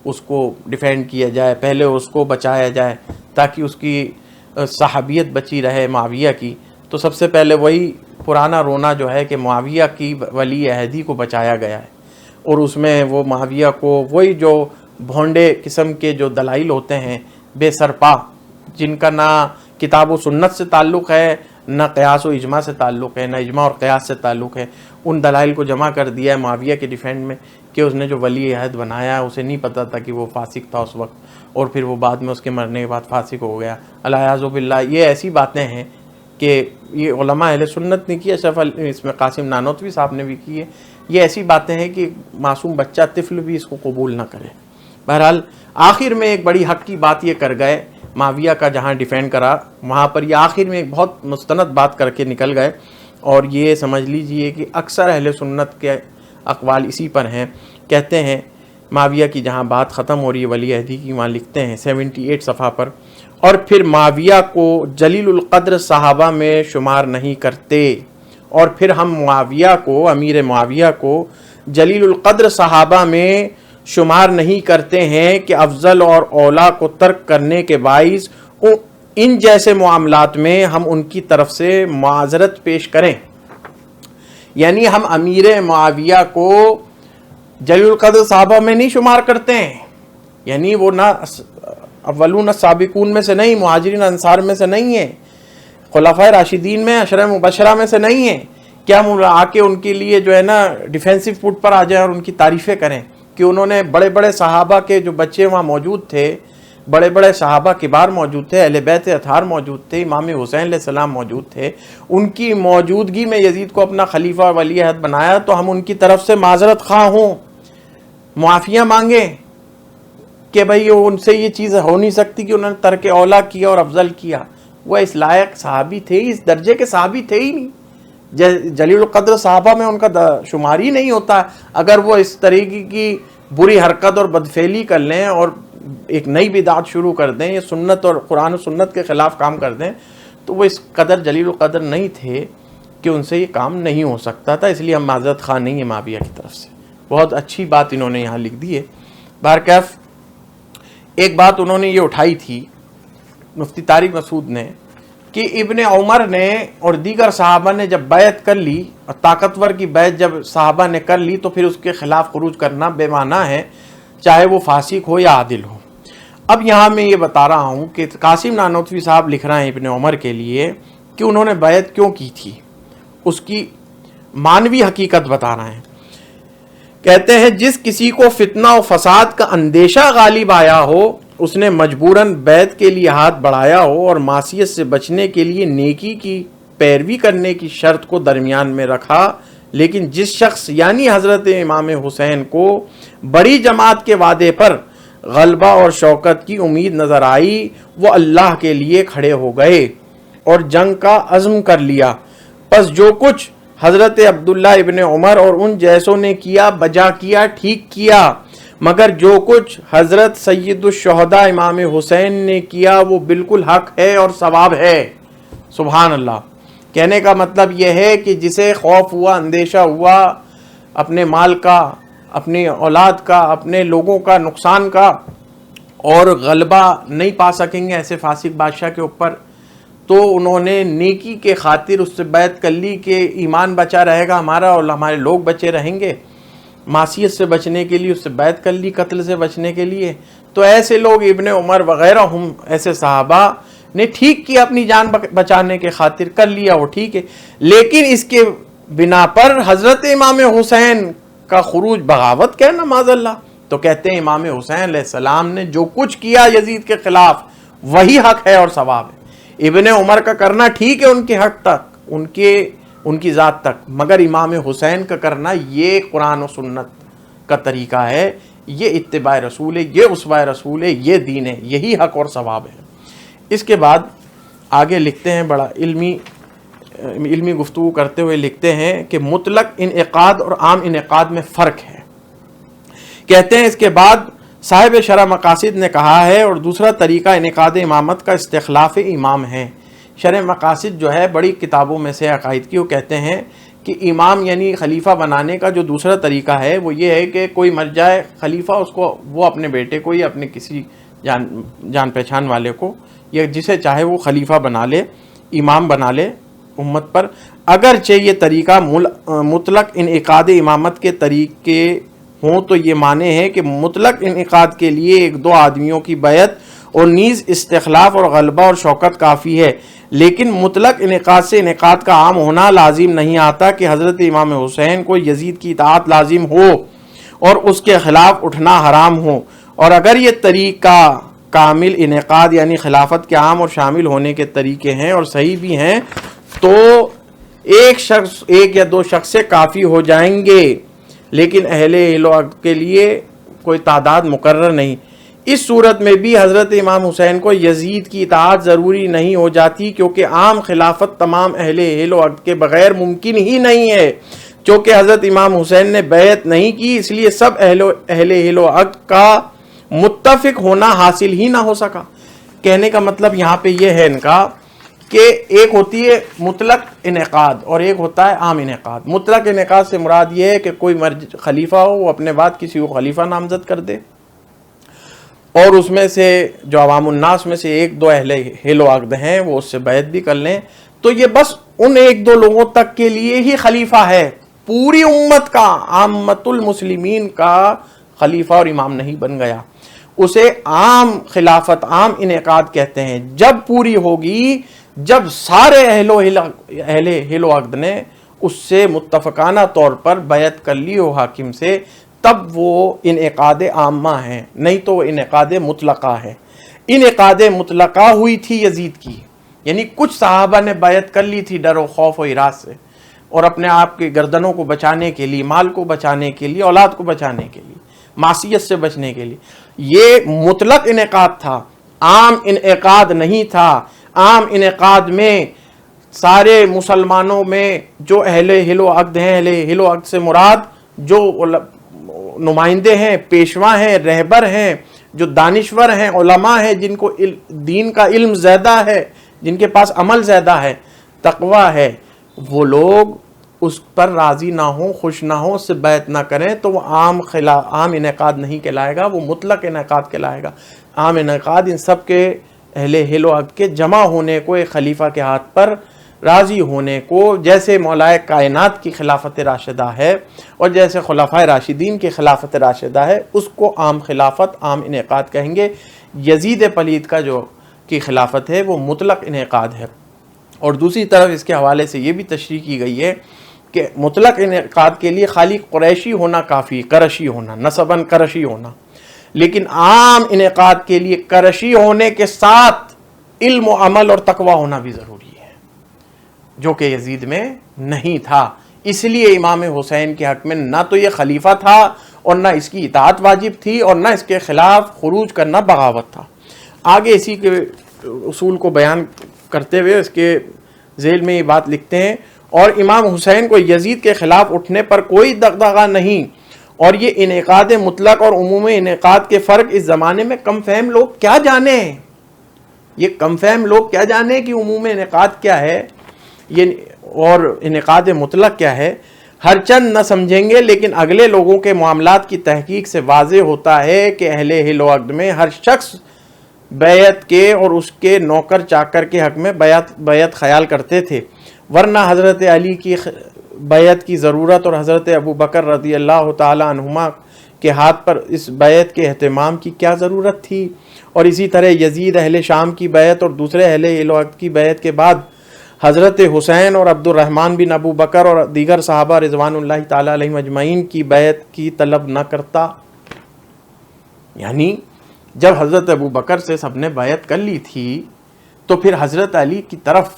اس کو ڈیفینڈ کیا جائے، پہلے اس کو بچایا جائے تاکہ اس کی صحابیت بچی رہے معاویہ کی، تو سب سے پہلے وہی پرانا رونا جو ہے کہ معاویہ کی ولی عہدی کو بچایا گیا ہے، اور اس میں وہ معاویہ کو وہی جو بھونڈے قسم کے جو دلائل ہوتے ہیں بے سرپا، جن کا نہ کتاب و سنت سے تعلق ہے، نہ قیاس و اجماع سے تعلق ہے، نہ اجماع اور قیاس سے تعلق ہے، ان دلائل کو جمع کر دیا ہے معاویہ کے ڈیفینڈ میں کہ اس نے جو ولی عہد بنایا اسے نہیں پتہ تھا کہ وہ فاسق تھا اس وقت، اور پھر وہ بعد میں اس کے مرنے کے بعد فاسق ہو گیا، الیاذ باللہ۔ یہ ایسی باتیں ہیں کہ یہ علماء اہل سنت نے کی، اشرف اس میں قاسم نانوتوی صاحب نے بھی کی ہے، یہ ایسی باتیں ہیں کہ معصوم بچہ طفل بھی اس کو قبول نہ کرے۔ بہرحال آخر میں ایک بڑی حق کی بات یہ کر گئے، معاویہ کا جہاں ڈیفینڈ کرا وہاں پر یہ آخر میں ایک بہت مستند بات کر کے نکل گئے، اور یہ سمجھ لیجئے کہ اکثر اہل سنت کے اقوال اسی پر ہیں۔ کہتے ہیں معاویہ کی جہاں بات ختم ہو رہی ہے ولی عہدی کی، وہاں لکھتے ہیں 78 صفحہ پر، اور پھر معاویہ کو جلیل القدر صحابہ میں شمار نہیں کرتے، اور پھر ہم معاویہ کو، امیر معاویہ کو جلیل القدر صحابہ میں شمار نہیں کرتے ہیں کہ افضل اور اولا کو ترک کرنے کے باعث ان جیسے معاملات میں ہم ان کی طرف سے معذرت پیش کریں۔ یعنی ہم امیر معاویہ کو جلیل القدر صحابہ میں نہیں شمار کرتے ہیں، یعنی وہ نہ اولون السابقون میں سے نہیں، مہاجرین انصار میں سے نہیں ہیں، خلفائے راشدین میں، عشرہ مبشرہ میں سے نہیں ہیں، کیا ہم آ کے ان کے لیے جو ہے نا ڈیفینسو فوٹ پر آ جائیں اور ان کی تعریفیں کریں کہ انہوں نے بڑے بڑے صحابہ کے جو بچے وہاں موجود تھے، بڑے بڑے صحابہ کبار موجود تھے، اہل بیت اطہار موجود تھے، امام حسین علیہ السلام موجود تھے، ان کی موجودگی میں یزید کو اپنا خلیفہ ولی عہد بنایا، تو ہم ان کی طرف سے معذرت خواہ ہوں، معافیہ مانگیں کہ بھئی ان سے یہ چیز ہو نہیں سکتی کہ انہوں نے ترک اولا کیا اور افضل کیا۔ وہ اس لائق صحابی تھے، اس درجے کے صحابی تھے ہی نہیں، جلیل القدر صحابہ میں ان کا شمار ہی نہیں ہوتا۔ اگر وہ اس طریقے کی بری حرکت اور بدفعلی کر لیں اور ایک نئی بدعت شروع کر دیں، یہ سنت اور قرآن و سنت کے خلاف کام کر دیں، تو وہ اس قدر جلیل القدر نہیں تھے کہ ان سے یہ کام نہیں ہو سکتا تھا، اس لیے ہم معذرت خواہ نہیں ہیں معاویہ کی طرف سے۔ بہت اچھی بات انہوں نے یہاں لکھ دی ہے۔ بہرکیف ایک بات انہوں نے یہ اٹھائی تھی مفتی طارق مسعود نے کہ ابن عمر نے اور دیگر صحابہ نے جب بیعت کر لی، اور طاقتور کی بیعت جب صحابہ نے کر لی، تو پھر اس کے خلاف خروج کرنا بے معنی ہے، چاہے وہ فاسق ہو یا عادل ہو۔ اب یہاں میں یہ بتا رہا ہوں کہ قاسم نانوتوی صاحب لکھ رہے ہیں ابن عمر کے لیے کہ انہوں نے بیعت کیوں کی تھی، اس کی معنوی حقیقت بتا رہے ہیں۔ کہتے ہیں جس کسی کو فتنہ و فساد کا اندیشہ غالب آیا ہو، اس نے مجبوراً بیعت کے لیے ہاتھ بڑھایا ہو اور معصیت سے بچنے کے لیے نیکی کی پیروی کرنے کی شرط کو درمیان میں رکھا، لیکن جس شخص یعنی حضرت امام حسین کو بڑی جماعت کے وعدے پر غلبہ اور شوکت کی امید نظر آئی، وہ اللہ کے لیے کھڑے ہو گئے اور جنگ کا عزم کر لیا۔ پس جو کچھ حضرت عبداللہ ابن عمر اور ان جیسوں نے کیا بجا کیا، ٹھیک کیا، مگر جو کچھ حضرت سید الشہداء امام حسین نے کیا وہ بالکل حق ہے اور ثواب ہے۔ سبحان اللہ۔ کہنے کا مطلب یہ ہے کہ جسے خوف ہوا، اندیشہ ہوا اپنے مال کا، اپنی اولاد کا، اپنے لوگوں کا نقصان کا، اور غلبہ نہیں پا سکیں گے ایسے فاسق بادشاہ کے اوپر، تو انہوں نے نیکی کے خاطر اس سے بیعت کر لی کہ ایمان بچا رہے گا ہمارا اور ہمارے لوگ بچے رہیں گے، معصیت سے بچنے کے لیے اس سے بیعت کر لی، قتل سے بچنے کے لیے۔ تو ایسے لوگ ابن عمر وغیرہ ہم ایسے صحابہ نے ٹھیک کیا، اپنی جان بچانے کے خاطر کر لیا، وہ ٹھیک ہے، لیکن اس کے بنا پر حضرت امام حسین کا خروج بغاوت کہنا معاذ اللہ۔ تو کہتے ہیں امام حسین علیہ السلام نے جو کچھ کیا یزید کے خلاف وہی حق ہے اور ثواب ہے۔ ابن عمر کا کرنا ٹھیک ہے ان کے حق تک، ان کی ذات تک، مگر امام حسین کا کرنا یہ قرآن و سنت کا طریقہ ہے، یہ اتباع رسول ہے، یہ اسوہ رسول ہے، یہ دین ہے، یہی حق اور ثواب ہے۔ اس کے بعد آگے لکھتے ہیں، بڑا علمی گفتگو کرتے ہوئے لکھتے ہیں کہ مطلق انعقاد اور عام انعقاد میں فرق ہے۔ کہتے ہیں اس کے بعد صاحب شرح مقاصد نے کہا ہے اور دوسرا طریقہ انعقاد امامت کا استخلاف امام ہے۔ شرح مقاصد جو ہے بڑی کتابوں میں سے عقائد کی، وہ کہتے ہیں کہ امام یعنی خلیفہ بنانے کا جو دوسرا طریقہ ہے وہ یہ ہے کہ کوئی مر جائے خلیفہ، اس کو وہ اپنے بیٹے کو یا اپنے کسی جان پہچان والے کو یا جسے چاہے وہ خلیفہ بنا لے، امام بنا لے امت پر۔ اگرچہ یہ طریقہ مطلق انعقاد امامت کے طریقے ہوں تو یہ معنی ہے کہ مطلق انعقاد کے لیے ایک دو آدمیوں کی بیعت اور نیز استخلاف اور غلبہ اور شوکت کافی ہے، لیکن مطلق انعقاد سے انعقاد کا عام ہونا لازم نہیں آتا کہ حضرت امام حسین کو یزید کی اطاعت لازم ہو اور اس کے خلاف اٹھنا حرام ہو۔ اور اگر یہ طریقہ کامل انعقاد یعنی خلافت کے عام اور شامل ہونے کے طریقے ہیں اور صحیح بھی ہیں تو ایک یا دو شخص سے کافی ہو جائیں گے، لیکن اہل حل و عقد کے لیے کوئی تعداد مقرر نہیں۔ اس صورت میں بھی حضرت امام حسین کو یزید کی اطاعت ضروری نہیں ہو جاتی، کیونکہ عام خلافت تمام اہل حل و عقد کے بغیر ممکن ہی نہیں ہے۔ چونکہ حضرت امام حسین نے بیعت نہیں کی، اس لیے سب اہل حل و عقد کا متفق ہونا حاصل ہی نہ ہو سکا۔ کہنے کا مطلب یہاں پہ یہ ہے ان کا کہ ایک ہوتی ہے مطلق انعقاد اور ایک ہوتا ہے عام انعقاد۔ مطلق انعقاد سے مراد یہ ہے کہ کوئی خلیفہ ہو، وہ اپنے بعد کسی کو خلیفہ نامزد کر دے اور اس میں سے جو عوام الناس میں سے ایک دو اہل حل و عقد ہیں وہ اس سے بیعت بھی کر لیں، تو یہ بس ان ایک دو لوگوں تک کے لیے ہی خلیفہ ہے، پوری امت کا، عامت المسلمین کا خلیفہ اور امام نہیں بن گیا۔ اسے عام خلافت، عام انعقاد کہتے ہیں۔ جب پوری ہوگی، جب سارے اہل حل و عقد نے اس سے متفقانہ طور پر بیعت کر لی ہو حاکم سے، تب وہ انعقاد عامہ ہے، نہیں تو وہ انعقاد مطلقہ ہے۔ انعقاد مطلقہ ہوئی تھی یزید کی، یعنی کچھ صحابہ نے بیعت کر لی تھی ڈر و خوف و ہراس سے اور اپنے آپ کے گردنوں کو بچانے کے لیے، مال کو بچانے کے لیے، اولاد کو بچانے کے لیے، معصیت سے بچنے کے لیے۔ یہ مطلق انعقاد تھا، عام انعقاد نہیں تھا۔ عام انعقاد میں سارے مسلمانوں میں جو اہل حل و عقد ہیں، اہل حل و عقد سے مراد جو نمائندے ہیں، پیشوا ہیں، رہبر ہیں، جو دانشور ہیں، علماء ہیں، جن کو دین کا علم زیادہ ہے، جن کے پاس عمل زیادہ ہے، تقویٰ ہے، وہ لوگ اس پر راضی نہ ہوں، خوش نہ ہوں، اس سے بیعت نہ کریں تو وہ عام انعقاد نہیں کہلائے گا، وہ مطلق انعقاد کہلائے گا۔ عام انعقاد ان سب کے اہل حل و عقد کے جمع ہونے کو، ایک خلیفہ کے ہاتھ پر راضی ہونے کو، جیسے مولائے کائنات کی خلافت راشدہ ہے اور جیسے خلفائے راشدین کی خلافت راشدہ ہے، اس کو عام خلافت، عام انعقاد کہیں گے۔ یزید پلید کا جو کی خلافت ہے وہ مطلق انعقاد ہے۔ اور دوسری طرف اس کے حوالے سے یہ بھی تشریح کی گئی ہے کہ مطلق انعقاد کے لیے خالی قریشی ہونا کافی، قرشی ہونا، نسباً قرشی ہونا، لیکن عام انعقاد کے لیے قرشی ہونے کے ساتھ علم و عمل اور تقویٰ ہونا بھی ضروری ہے، جو کہ یزید میں نہیں تھا۔ اس لیے امام حسین کے حق میں نہ تو یہ خلیفہ تھا اور نہ اس کی اطاعت واجب تھی اور نہ اس کے خلاف خروج کرنا بغاوت تھا۔ آگے اسی کے اصول کو بیان کرتے ہوئے اس کے ذیل میں یہ بات لکھتے ہیں، اور امام حسین کو یزید کے خلاف اٹھنے پر کوئی دغدغہ نہیں، اور یہ انعقاد مطلق اور عمومی انعقاد کے فرق اس زمانے میں کم فہم لوگ کیا جانے، یہ کم فہم لوگ کیا جانے کہ عمومی انعقاد کیا ہے یہ اور انعقاد مطلق کیا ہے، ہر چند نہ سمجھیں گے، لیکن اگلے لوگوں کے معاملات کی تحقیق سے واضح ہوتا ہے کہ اہل حل و عقد میں ہر شخص بیعت کے اور اس کے نوکر چاکر کے حق میں بیعت خیال کرتے تھے، ورنہ حضرت علی کی بیعت کی ضرورت اور حضرت ابو بکر رضی اللہ تعالی عنہما کے ہاتھ پر اس بیعت کے اہتمام کی کیا ضرورت تھی، اور اسی طرح یزید اہل شام کی بیعت اور دوسرے اہل حل و عقد کی بیعت کے بعد حضرت حسین اور عبد الرحمن بن ابو بکر اور دیگر صحابہ رضوان اللہ تعالی علیہم اجمعین کی بیعت کی طلب نہ کرتا۔ یعنی جب حضرت ابو بکر سے سب نے بیعت کر لی تھی تو پھر حضرت علی کی طرف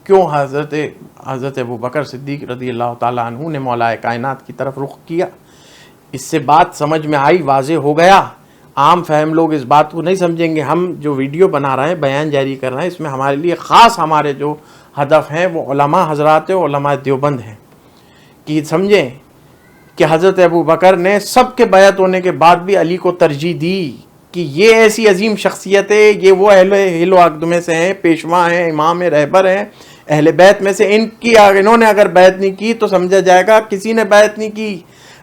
کیوں حضرت ابو بکر صدیق رضی اللہ تعالیٰ عنہ نے مولا کائنات کی طرف رخ کیا؟ اس سے بات سمجھ میں آئی، واضح ہو گیا۔ عام فہم لوگ اس بات کو نہیں سمجھیں گے۔ ہم جو ویڈیو بنا رہے ہیں، بیان جاری کر رہے ہیں، اس میں ہمارے لیے خاص ہمارے جو ہدف ہیں وہ علماء حضرات و علماء دیوبند ہیں کہ سمجھیں کہ حضرت ابو بکر نے سب کے بیعت ہونے کے بعد بھی علی کو ترجیح دی کہ یہ ایسی عظیم شخصیت ہے، یہ وہ اہل و عقد میں سے ہیں، پیشوا ہیں، امام رہبر ہیں، اہل بیت میں سے، انہوں نے اگر بیعت نہیں کی تو سمجھا جائے گا کسی نے بیعت نہیں کی۔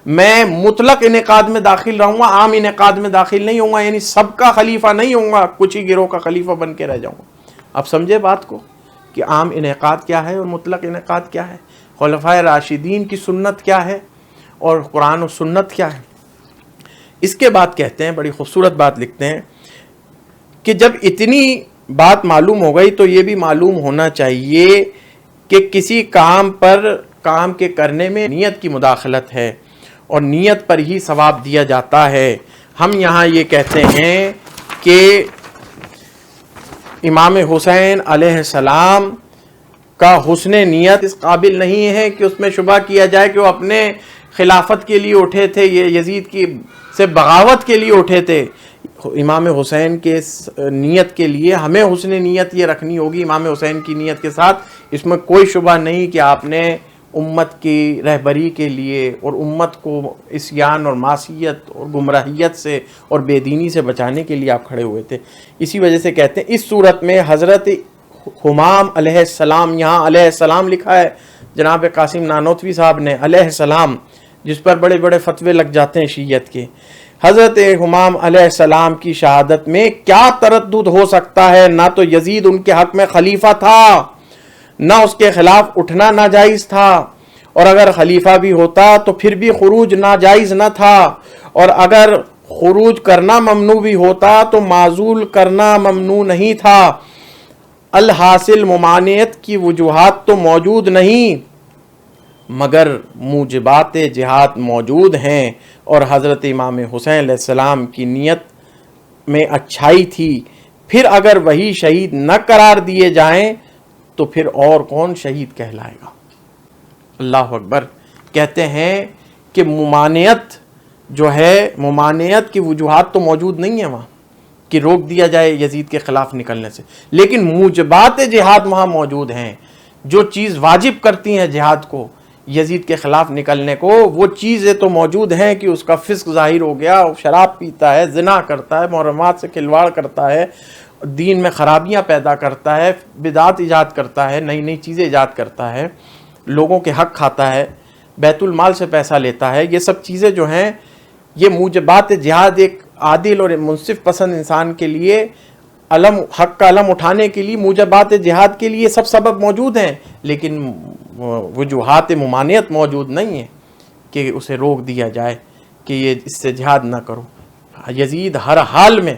میں مطلق انعقاد میں داخل رہوں گا، عام انعقاد میں داخل نہیں ہوں گا، یعنی سب کا خلیفہ نہیں ہوں گا، کچھ ہی گروہ کا خلیفہ بن کے رہ جاؤں گا۔ اب سمجھے بات کو کہ عام انعقاد کیا ہے اور مطلق انعقاد کیا ہے، خلفائے راشدین کی سنت کیا ہے اور قرآن و سنت کیا ہے۔ اس کے بعد کہتے ہیں، بڑی خوبصورت بات لکھتے ہیں کہ جب اتنی بات معلوم ہو گئی تو یہ بھی معلوم ہونا چاہیے کہ کسی کام کے کرنے میں نیت کی مداخلت ہے اور نیت پر ہی ثواب دیا جاتا ہے۔ ہم یہاں یہ کہتے ہیں کہ امام حسین علیہ السلام کا حسن نیت اس قابل نہیں ہے کہ اس میں شبہ کیا جائے کہ وہ اپنے خلافت کے لیے اٹھے تھے، یہ یزید کی سے بغاوت کے لیے اٹھے تھے۔ امام حسین کے نیت کے لیے ہمیں حسن نیت یہ رکھنی ہوگی امام حسین کی نیت کے ساتھ، اس میں کوئی شبہ نہیں کہ آپ نے امت کی رہبری کے لیے اور امت کو عصیان اور معصیت اور گمراہیت سے اور بے دینی سے بچانے کے لیے آپ کھڑے ہوئے تھے۔ اسی وجہ سے کہتے ہیں اس صورت میں حضرت حمام علیہ السلام، یہاں علیہ السلام لکھا ہے جناب قاسم نانوتوی صاحب نے، علیہ السلام، جس پر بڑے بڑے فتوے لگ جاتے ہیں شیعت کے۔ حضرت حمام علیہ السلام کی شہادت میں کیا تردد ہو سکتا ہے؟ نہ تو یزید ان کے حق میں خلیفہ تھا، نہ اس کے خلاف اٹھنا ناجائز تھا، اور اگر خلیفہ بھی ہوتا تو پھر بھی خروج ناجائز نہ تھا، اور اگر خروج کرنا ممنوع بھی ہوتا تو معزول کرنا ممنوع نہیں تھا۔ الحاصل ممانعت کی وجوہات تو موجود نہیں مگر موجبات جہاد موجود ہیں، اور حضرت امام حسین علیہ السلام کی نیت میں اچھائی تھی۔ پھر اگر وہی شہید نہ قرار دیے جائیں تو پھر اور کون شہید کہلائے گا؟ اللہ اکبر۔ کہتے ہیں کہ ممانعت جو ہے، ممانعت کی وجوہات تو موجود نہیں ہیں وہاں کہ روک دیا جائے یزید کے خلاف نکلنے سے، لیکن موجبات جہاد وہاں موجود ہیں۔ جو چیز واجب کرتی ہیں جہاد کو، یزید کے خلاف نکلنے کو، وہ چیزیں تو موجود ہیں کہ اس کا فسق ظاہر ہو گیا، شراب پیتا ہے، زنا کرتا ہے، محرمات سے کھلواڑ کرتا ہے، دین میں خرابیاں پیدا کرتا ہے، بدعات ایجاد کرتا ہے، نئی نئی چیزیں ایجاد کرتا ہے، لوگوں کے حق کھاتا ہے، بیت المال سے پیسہ لیتا ہے۔ یہ سب چیزیں جو ہیں، یہ موجبات جہاد ایک عادل اور منصف پسند انسان کے لیے حق کا علم اٹھانے کے لیے، موجبات جہاد کے لیے سب سبب موجود ہیں، لیکن وجوہات ممانعت موجود نہیں ہیں کہ اسے روک دیا جائے کہ یہ اس سے جہاد نہ کرو۔ یزید ہر حال میں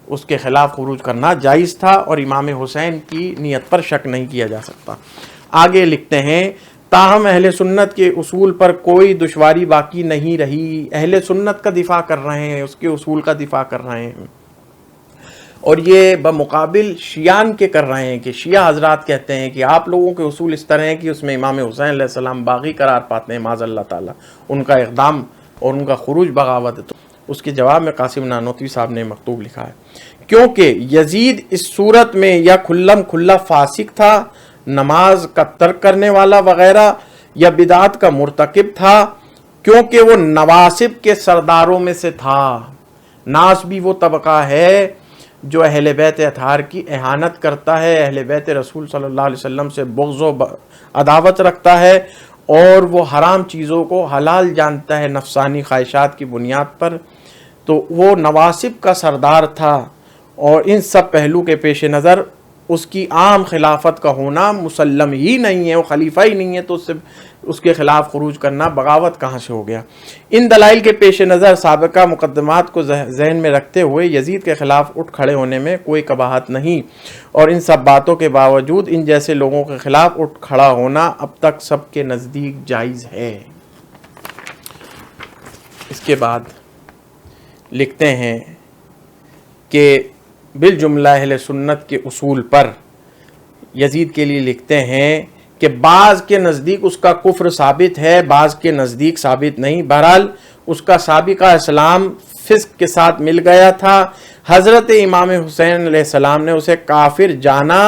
اس کے خلاف خروج کرنا جائز تھا، اور امام حسین کی نیت پر شک نہیں کیا جا سکتا۔ آگے لکھتے ہیں، تاہم اہل سنت کے اصول پر کوئی دشواری باقی نہیں رہی۔ اہل سنت کا دفاع کر رہے ہیں، اس کے اصول کا دفاع کر رہے ہیں، اور یہ بمقابل شیعان کے کر رہے ہیں کہ شیعہ حضرات کہتے ہیں کہ آپ لوگوں کے اصول اس طرح ہیں کہ اس میں امام حسین علیہ السلام باغی قرار پاتے ہیں، معاذ اللہ تعالیٰ، ان کا اقدام اور ان کا خروج بغاوت ہے۔ تو اس کے جواب میں قاسم نانوتوی صاحب نے مکتوب لکھا ہے، کیونکہ یزید اس صورت میں یا کھلم کھلا فاسق تھا، نماز کا ترک کرنے والا وغیرہ، یا بدعات کا مرتکب تھا، کیونکہ وہ نواسب کے سرداروں میں سے تھا۔ ناس بھی وہ طبقہ ہے جو اہل بیت اطہار کی اہانت کرتا ہے، اہل بیت رسول صلی اللہ علیہ وسلم سے بغض و عداوت رکھتا ہے، اور وہ حرام چیزوں کو حلال جانتا ہے نفسانی خواہشات کی بنیاد پر۔ تو وہ نواسب کا سردار تھا، اور ان سب پہلو کے پیش نظر اس کی عام خلافت کا ہونا مسلم ہی نہیں ہے، وہ خلیفہ ہی نہیں ہے، تو اس کے خلاف خروج کرنا بغاوت کہاں سے ہو گیا؟ ان دلائل کے پیش نظر سابقہ مقدمات کو ذہن میں رکھتے ہوئے یزید کے خلاف اٹھ کھڑے ہونے میں کوئی قباحت نہیں، اور ان سب باتوں کے باوجود ان جیسے لوگوں کے خلاف اٹھ کھڑا ہونا اب تک سب کے نزدیک جائز ہے۔ اس کے بعد لکھتے ہیں کہ بالجملہ اہل سنت کے اصول پر یزید کے لیے لکھتے ہیں کہ بعض کے نزدیک اس کا کفر ثابت ہے، بعض کے نزدیک ثابت نہیں، بہرحال اس کا سابقہ اسلام فسق کے ساتھ مل گیا تھا۔ حضرت امام حسین علیہ السلام نے اسے کافر جانا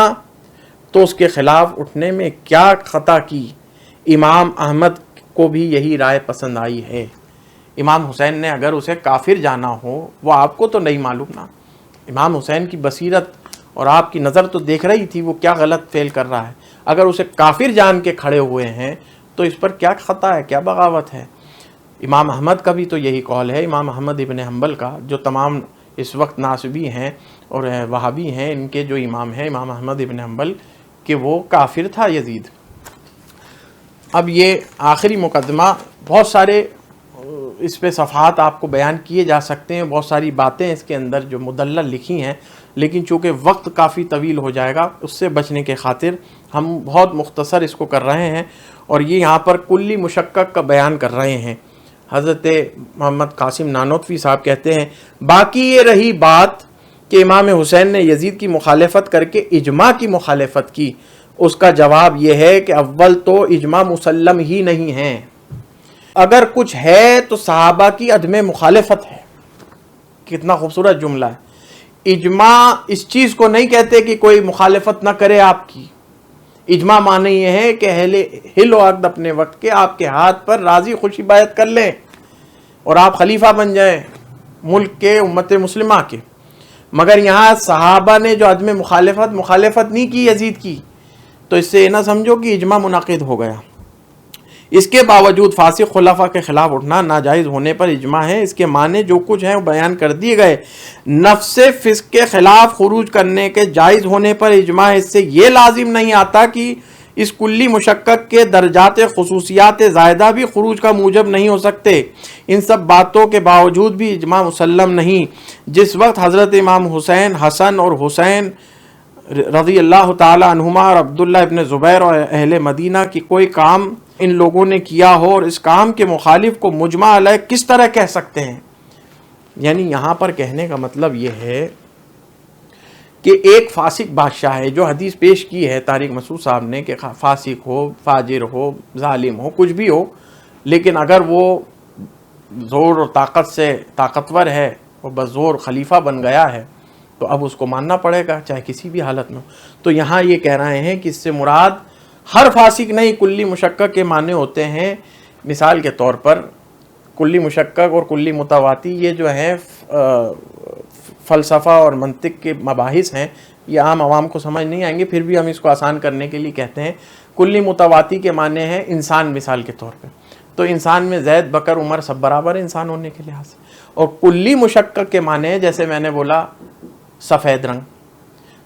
تو اس کے خلاف اٹھنے میں کیا خطا کی؟ امام احمد کو بھی یہی رائے پسند آئی ہے۔ امام حسین نے اگر اسے کافر جانا ہو، وہ آپ کو تو نہیں معلوم نا، امام حسین کی بصیرت اور آپ کی نظر تو دیکھ رہی تھی وہ کیا غلط فعل کر رہا ہے، اگر اسے کافر جان کے کھڑے ہوئے ہیں تو اس پر کیا خطا ہے، کیا بغاوت ہے؟ امام احمد کا بھی تو یہی قول ہے، امام احمد ابن حنبل کا، جو تمام اس وقت ناصبی ہیں اور وہابی ہیں، ان کے جو امام ہیں امام احمد ابن حنبل، کہ وہ کافر تھا یزید۔ اب یہ آخری مقدمہ، بہت سارے اس پہ صفحات آپ کو بیان کیے جا سکتے ہیں، بہت ساری باتیں اس کے اندر جو مدلل لکھی ہیں، لیکن چونکہ وقت کافی طویل ہو جائے گا، اس سے بچنے کے خاطر ہم بہت مختصر اس کو کر رہے ہیں، اور یہ یہاں پر کلی مشکک کا بیان کر رہے ہیں۔ حضرت محمد قاسم نانوتوی صاحب کہتے ہیں باقی یہ رہی بات کہ امام حسین نے یزید کی مخالفت کر کے اجماع کی مخالفت کی، اس کا جواب یہ ہے کہ اول تو اجماع مسلم ہی نہیں ہے، اگر کچھ ہے تو صحابہ کی عدم مخالفت ہے۔ کتنا خوبصورت جملہ ہے۔ اجماع اس چیز کو نہیں کہتے کہ کوئی مخالفت نہ کرے آپ کی، اجماع معنی یہ ہے کہ اہل حل و عقد اپنے وقت کے آپ کے ہاتھ پر راضی خوشی بیعت کر لیں اور آپ خلیفہ بن جائیں ملک کے، امت مسلمہ کے۔ مگر یہاں صحابہ نے جو عدم مخالفت نہیں کی یزید کی، تو اس سے یہ نہ سمجھو کہ اجماع منعقد ہو گیا۔ اس کے باوجود فاسق خلفاء کے خلاف اٹھنا ناجائز ہونے پر اجماع ہے، اس کے معنی جو کچھ ہیں وہ بیان کر دیے گئے۔ نفس فسق کے خلاف خروج کرنے کے جائز ہونے پر اجماع ہے، اس سے یہ لازم نہیں آتا کہ اس کلی مشکک کے درجات خصوصیات زائدہ بھی خروج کا موجب نہیں ہو سکتے۔ ان سب باتوں کے باوجود بھی اجماع مسلم نہیں۔ جس وقت حضرت امام حسین، حسن اور حسین رضی اللہ تعالی عنہما اور عبداللہ ابن زبیر اور اہل مدینہ کی کوئی کام ان لوگوں نے کیا ہو اور اس کام کے مخالف کو مجمع علیہ کس طرح کہہ سکتے ہیں؟ یعنی یہاں پر کہنے کا مطلب یہ ہے کہ ایک فاسق بادشاہ ہے، جو حدیث پیش کی ہے طارق مسعود صاحب نے کہ فاسق ہو، فاجر ہو، ظالم ہو، کچھ بھی ہو، لیکن اگر وہ زور اور طاقت سے طاقتور ہے اور بزور خلیفہ بن گیا ہے تو اب اس کو ماننا پڑے گا، چاہے کسی بھی حالت میں۔ تو یہاں یہ کہہ رہے ہیں کہ اس سے مراد ہر فاسق نہیں، کلی مشکک کے معنی ہوتے ہیں۔ مثال کے طور پر کلی مشکک اور کلی متواتی یہ جو ہیں فلسفہ اور منطق کے مباحث ہیں، یہ عام عوام کو سمجھ نہیں آئیں گے، پھر بھی ہم اس کو آسان کرنے کے لیے کہتے ہیں۔ کلی متواتی کے معنی ہیں انسان، مثال کے طور پہ تو انسان میں زید، بکر، عمر سب برابر انسان ہونے کے لحاظ سے۔ اور کلی مشکک کے معنی ہیں جیسے میں نے بولا سفید رنگ،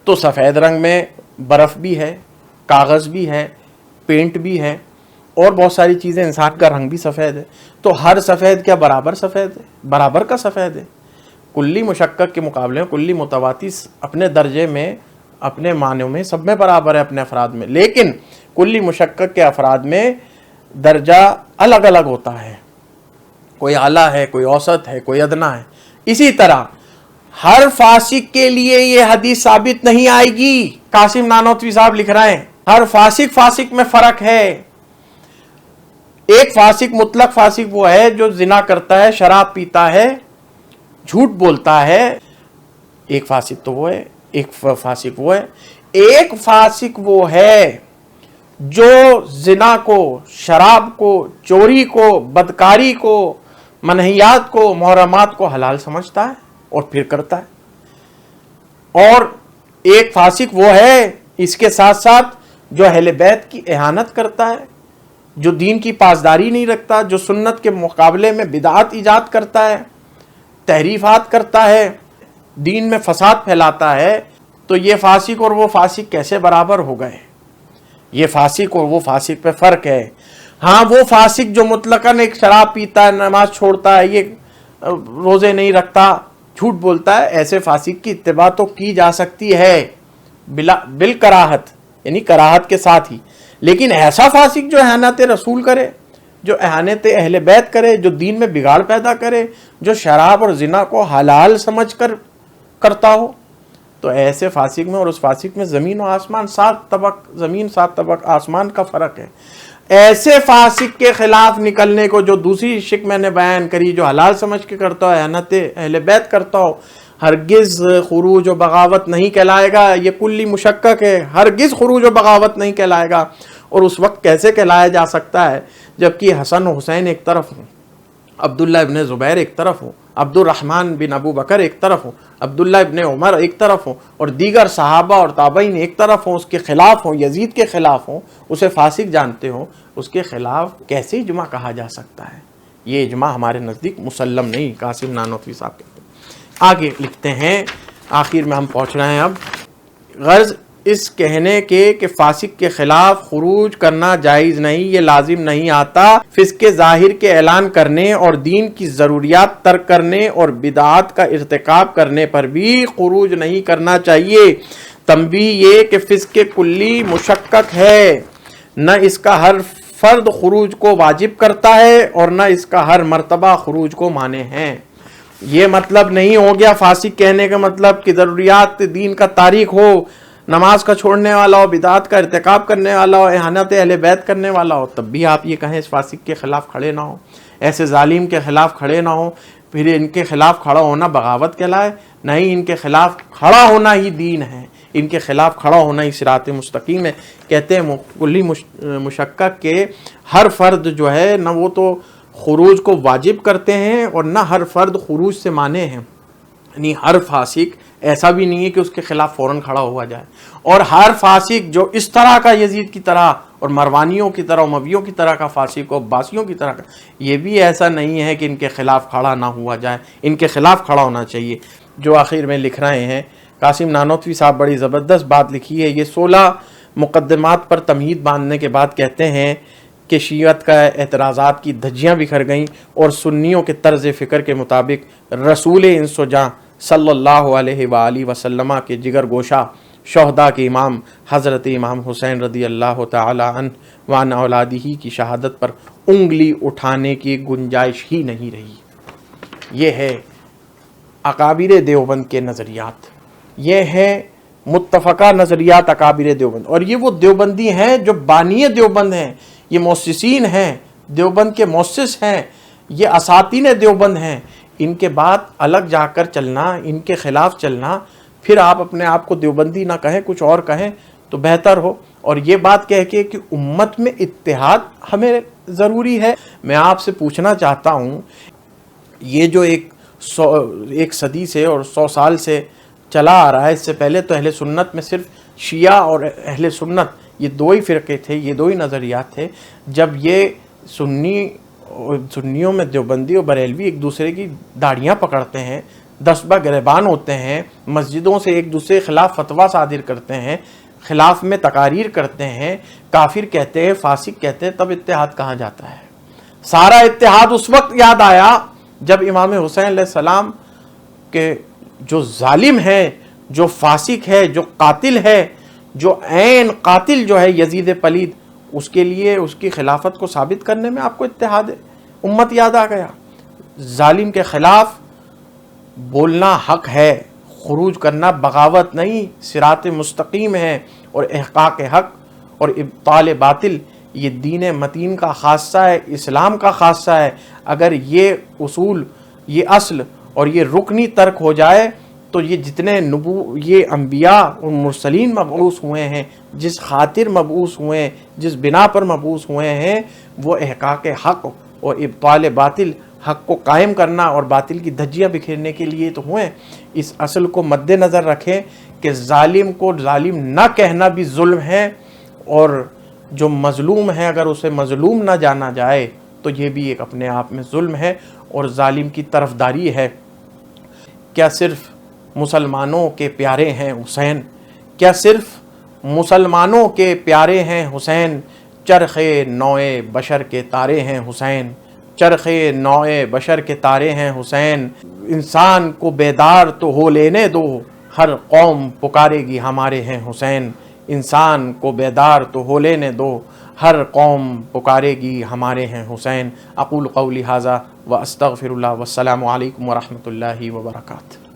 تو سفید رنگ میں برف بھی ہے، کاغذ بھی ہے، پینٹ بھی ہے، اور بہت ساری چیزیں، انسان کا رنگ بھی سفید ہے۔ تو ہر سفید کیا برابر سفید ہے؟ برابر کا سفید ہے۔ کلی مشکک کے مقابلے میں کلی متواتی اپنے درجے میں، اپنے معنوں میں سب میں برابر ہے، اپنے افراد میں، لیکن کلی مشکک کے افراد میں درجہ الگ الگ ہوتا ہے، کوئی اعلیٰ ہے، کوئی اوسط ہے، کوئی ادنا ہے۔ اسی طرح ہر فاسق کے لیے یہ حدیث ثابت نہیں آئے گی۔ قاسم نانوتوی صاحب لکھ رہے ہیں ہر فاسق میں فرق ہے۔ ایک فاسق، مطلق فاسق وہ ہے جو زنا کرتا ہے، شراب پیتا ہے، جھوٹ بولتا ہے، ایک فاسق تو وہ ہے، ایک فاسق وہ ہے۔ ایک فاسق وہ ہے جو زنا کو، شراب کو، چوری کو، بدکاری کو، منہیات کو، محرمات کو حلال سمجھتا ہے اور پھر کرتا ہے۔ اور ایک فاسق وہ ہے اس کے ساتھ ساتھ جو اہل بیت کی اہانت کرتا ہے، جو دین کی پاسداری نہیں رکھتا، جو سنت کے مقابلے میں بدعات ایجاد کرتا ہے، تحریفات کرتا ہے، دین میں فساد پھیلاتا ہے۔ تو یہ فاسق اور وہ فاسق کیسے برابر ہو گئے؟ یہ فاسق اور وہ فاسق پہ فرق ہے۔ ہاں وہ فاسق جو مطلقاً ایک شراب پیتا ہے، نماز چھوڑتا ہے، یہ روزے نہیں رکھتا، جھوٹ بولتا ہے، ایسے فاسق کی اتباع تو کی جا سکتی ہے بالکراہت، یعنی کراہت کے ساتھ ہی۔ لیکن ایسا فاسق جو اہانت رسول کرے، جو اہانت اہل بیت کرے، جو دین میں بگاڑ پیدا کرے، جو شراب اور زنا کو حلال سمجھ کر کرتا ہو تو ایسے فاسق میں اور اس فاسق میں زمین و آسمان 7 طبق زمین 7 طبق آسمان کا فرق ہے. ایسے فاسق کے خلاف نکلنے کو جو دوسری شک میں نے بیان کری، جو حلال سمجھ کے کرتا ہو، احانت اہل بیت کرتا ہو، ہرگز خروج و بغاوت نہیں کہلائے گا. یہ کلی مشکک ہے، ہرگز خروج و بغاوت نہیں کہلائے گا. اور اس وقت کیسے کہلایا جا سکتا ہے جبکہ حسن و حسین ایک طرف ہوں، عبداللہ ابن زبیر ایک طرف ہوں، عبد الرحمن بن ابو بکر ایک طرف ہوں، عبداللہ ابن عمر ایک طرف ہوں، اور دیگر صحابہ اور تابعین ایک طرف ہوں، اس کے خلاف ہوں، یزید کے خلاف ہوں، اسے فاسق جانتے ہوں، اس کے خلاف کیسے اجماع کہا جا سکتا ہے؟ یہ اجماع ہمارے نزدیک مسلم نہیں. قاسم نانوتوی صاحب کہتے ہیں. آگے لکھتے ہیں، آخر میں ہم پہنچ رہے ہیں اب. غرض اس کہنے کے کہ فاسق کے خلاف خروج کرنا جائز نہیں، یہ لازم نہیں آتا. فسق ظاہر کے اعلان کرنے اور دین کی ضروریات ترک کرنے اور بدعات کا ارتکاب کرنے پر بھی خروج نہیں کرنا چاہیے. تنبیہ یہ کہ فسق کلی مشکک ہے، نہ اس کا ہر فرد خروج کو واجب کرتا ہے اور نہ اس کا ہر مرتبہ خروج کو مانے ہیں. یہ مطلب نہیں ہو گیا فاسق کہنے کا مطلب کہ ضروریات دین کا تاریک ہو، نماز کا چھوڑنے والا ہو، بدعات کا ارتکاب کرنے والا ہو، احانت اہل بیت کرنے والا ہو، تب بھی آپ یہ کہیں اس فاسق کے خلاف کھڑے نہ ہو، ایسے ظالم کے خلاف کھڑے نہ ہو، پھر ان کے خلاف کھڑا ہونا بغاوت کہلائے؟ نہیں، ان کے خلاف کھڑا ہونا ہی دین ہے، ان کے خلاف کھڑا ہونا ہی صراط مستقیم ہے. کہتے ہیں کلی مشکک کے ہر فرد جو ہے نہ وہ تو خروج کو واجب کرتے ہیں اور نہ ہر فرد خروج سے مانے ہیں. یعنی ہر فاسق ایسا بھی نہیں ہے کہ اس کے خلاف فوراً کھڑا ہوا جائے، اور ہر فاسق جو اس طرح کا یزید کی طرح اور مروانیوں کی طرح امویوں کی طرح کا فاسق ہو، عباسیوں کی طرح کا، یہ بھی ایسا نہیں ہے کہ ان کے خلاف کھڑا نہ ہوا جائے. ان کے خلاف کھڑا ہونا چاہیے. جو آخر میں لکھ رہے ہیں قاسم نانوتوی صاحب، بڑی زبردست بات لکھی ہے. یہ 16 مقدمات پر تمہید باندھنے کے بعد کہتے ہیں کہ شیعت کا اعتراضات کی دھجیاں بکھر گئیں اور سنیوں کے طرز فکر کے مطابق رسول انس و جاں صلی اللہ علیہ وآلہ وسلم کے جگر گوشہ شہداء کے امام حضرت امام حسین رضی اللہ تعالی عنہ وعن اولادہ کی شہادت پر انگلی اٹھانے کی گنجائش ہی نہیں رہی. یہ ہے اکابر دیوبند کے نظریات، یہ ہے متفقہ نظریات اکابر دیوبند. اور یہ وہ دیوبندی ہیں جو بانی دیوبند ہیں، یہ مؤسسین ہیں، دیوبند کے مؤسس ہیں، یہ اساتین دیوبند ہیں. ان کے بعد الگ جا کر چلنا، ان کے خلاف چلنا، پھر آپ اپنے آپ کو دیوبندی نہ کہیں کچھ اور کہیں تو بہتر ہو. اور یہ بات کہہ کے کہ امت میں اتحاد ہمیں ضروری ہے. میں آپ سے پوچھنا چاہتا ہوں، یہ جو ایک صدی سے اور 100 سال سے چلا آ رہا ہے، اس سے پہلے تو اہل سنت میں صرف شیعہ اور اہل سنت یہ 2 ہی فرقے تھے، یہ 2 ہی نظریات تھے. جب یہ سنیوں میں دیوبندی اور بریلوی ایک دوسرے کی داڑیاں پکڑتے ہیں، دستبہ گریبان ہوتے ہیں، مسجدوں سے ایک دوسرے کے خلاف فتویٰ صادر کرتے ہیں، خلاف میں تقاریر کرتے ہیں، کافر کہتے ہیں، فاسق کہتے ہیں، تب اتحاد کہاں جاتا ہے؟ سارا اتحاد اس وقت یاد آیا جب امام حسین علیہ السلام کے جو ظالم ہے، جو فاسق ہے، جو قاتل ہے، جو عین قاتل جو ہے یزید پلید، اس کے لیے اس کی خلافت کو ثابت کرنے میں آپ کو اتحاد امت یاد آ گیا. ظالم کے خلاف بولنا حق ہے، خروج کرنا بغاوت نہیں، صراط مستقیم ہے. اور احقاق حق اور ابطال باطل یہ دین متین کا خاصہ ہے، اسلام کا خاصہ ہے. اگر یہ اصول، یہ اصل اور یہ رکنی ترک ہو جائے تو یہ جتنے یہ انبیاء اور مرسلین مبعوث ہوئے ہیں، جس خاطر مبعوث ہوئے ہیں، جس بنا پر مبعوث ہوئے ہیں، وہ احقاق حق اور ابطال باطل، حق کو قائم کرنا اور باطل کی دھجیاں بکھیرنے کے لیے تو ہوئے. اس اصل کو مد نظر رکھیں کہ ظالم کو ظالم نہ کہنا بھی ظلم ہے، اور جو مظلوم ہے اگر اسے مظلوم نہ جانا جائے تو یہ بھی ایک اپنے آپ میں ظلم ہے اور ظالم کی طرفداری ہے. کیا صرف مسلمانوں کے پیارے ہیں حسین؟ کیا صرف مسلمانوں کے پیارے ہیں حسین؟ چرخ نوع بشر کے تارے ہیں حسین، چرخ نوع بشر کے تارے ہیں حسین. انسان کو بیدار تو ہو لینے دو، ہر قوم پکارے گی ہمارے ہیں حسین. انسان کو بیدار تو ہو لینے دو، ہر قوم پکارے گی ہمارے ہیں حسین. اقول قولی ھذا واستغفر اللہ، والسلام علیکم ورحمۃ اللہ وبرکاتہ.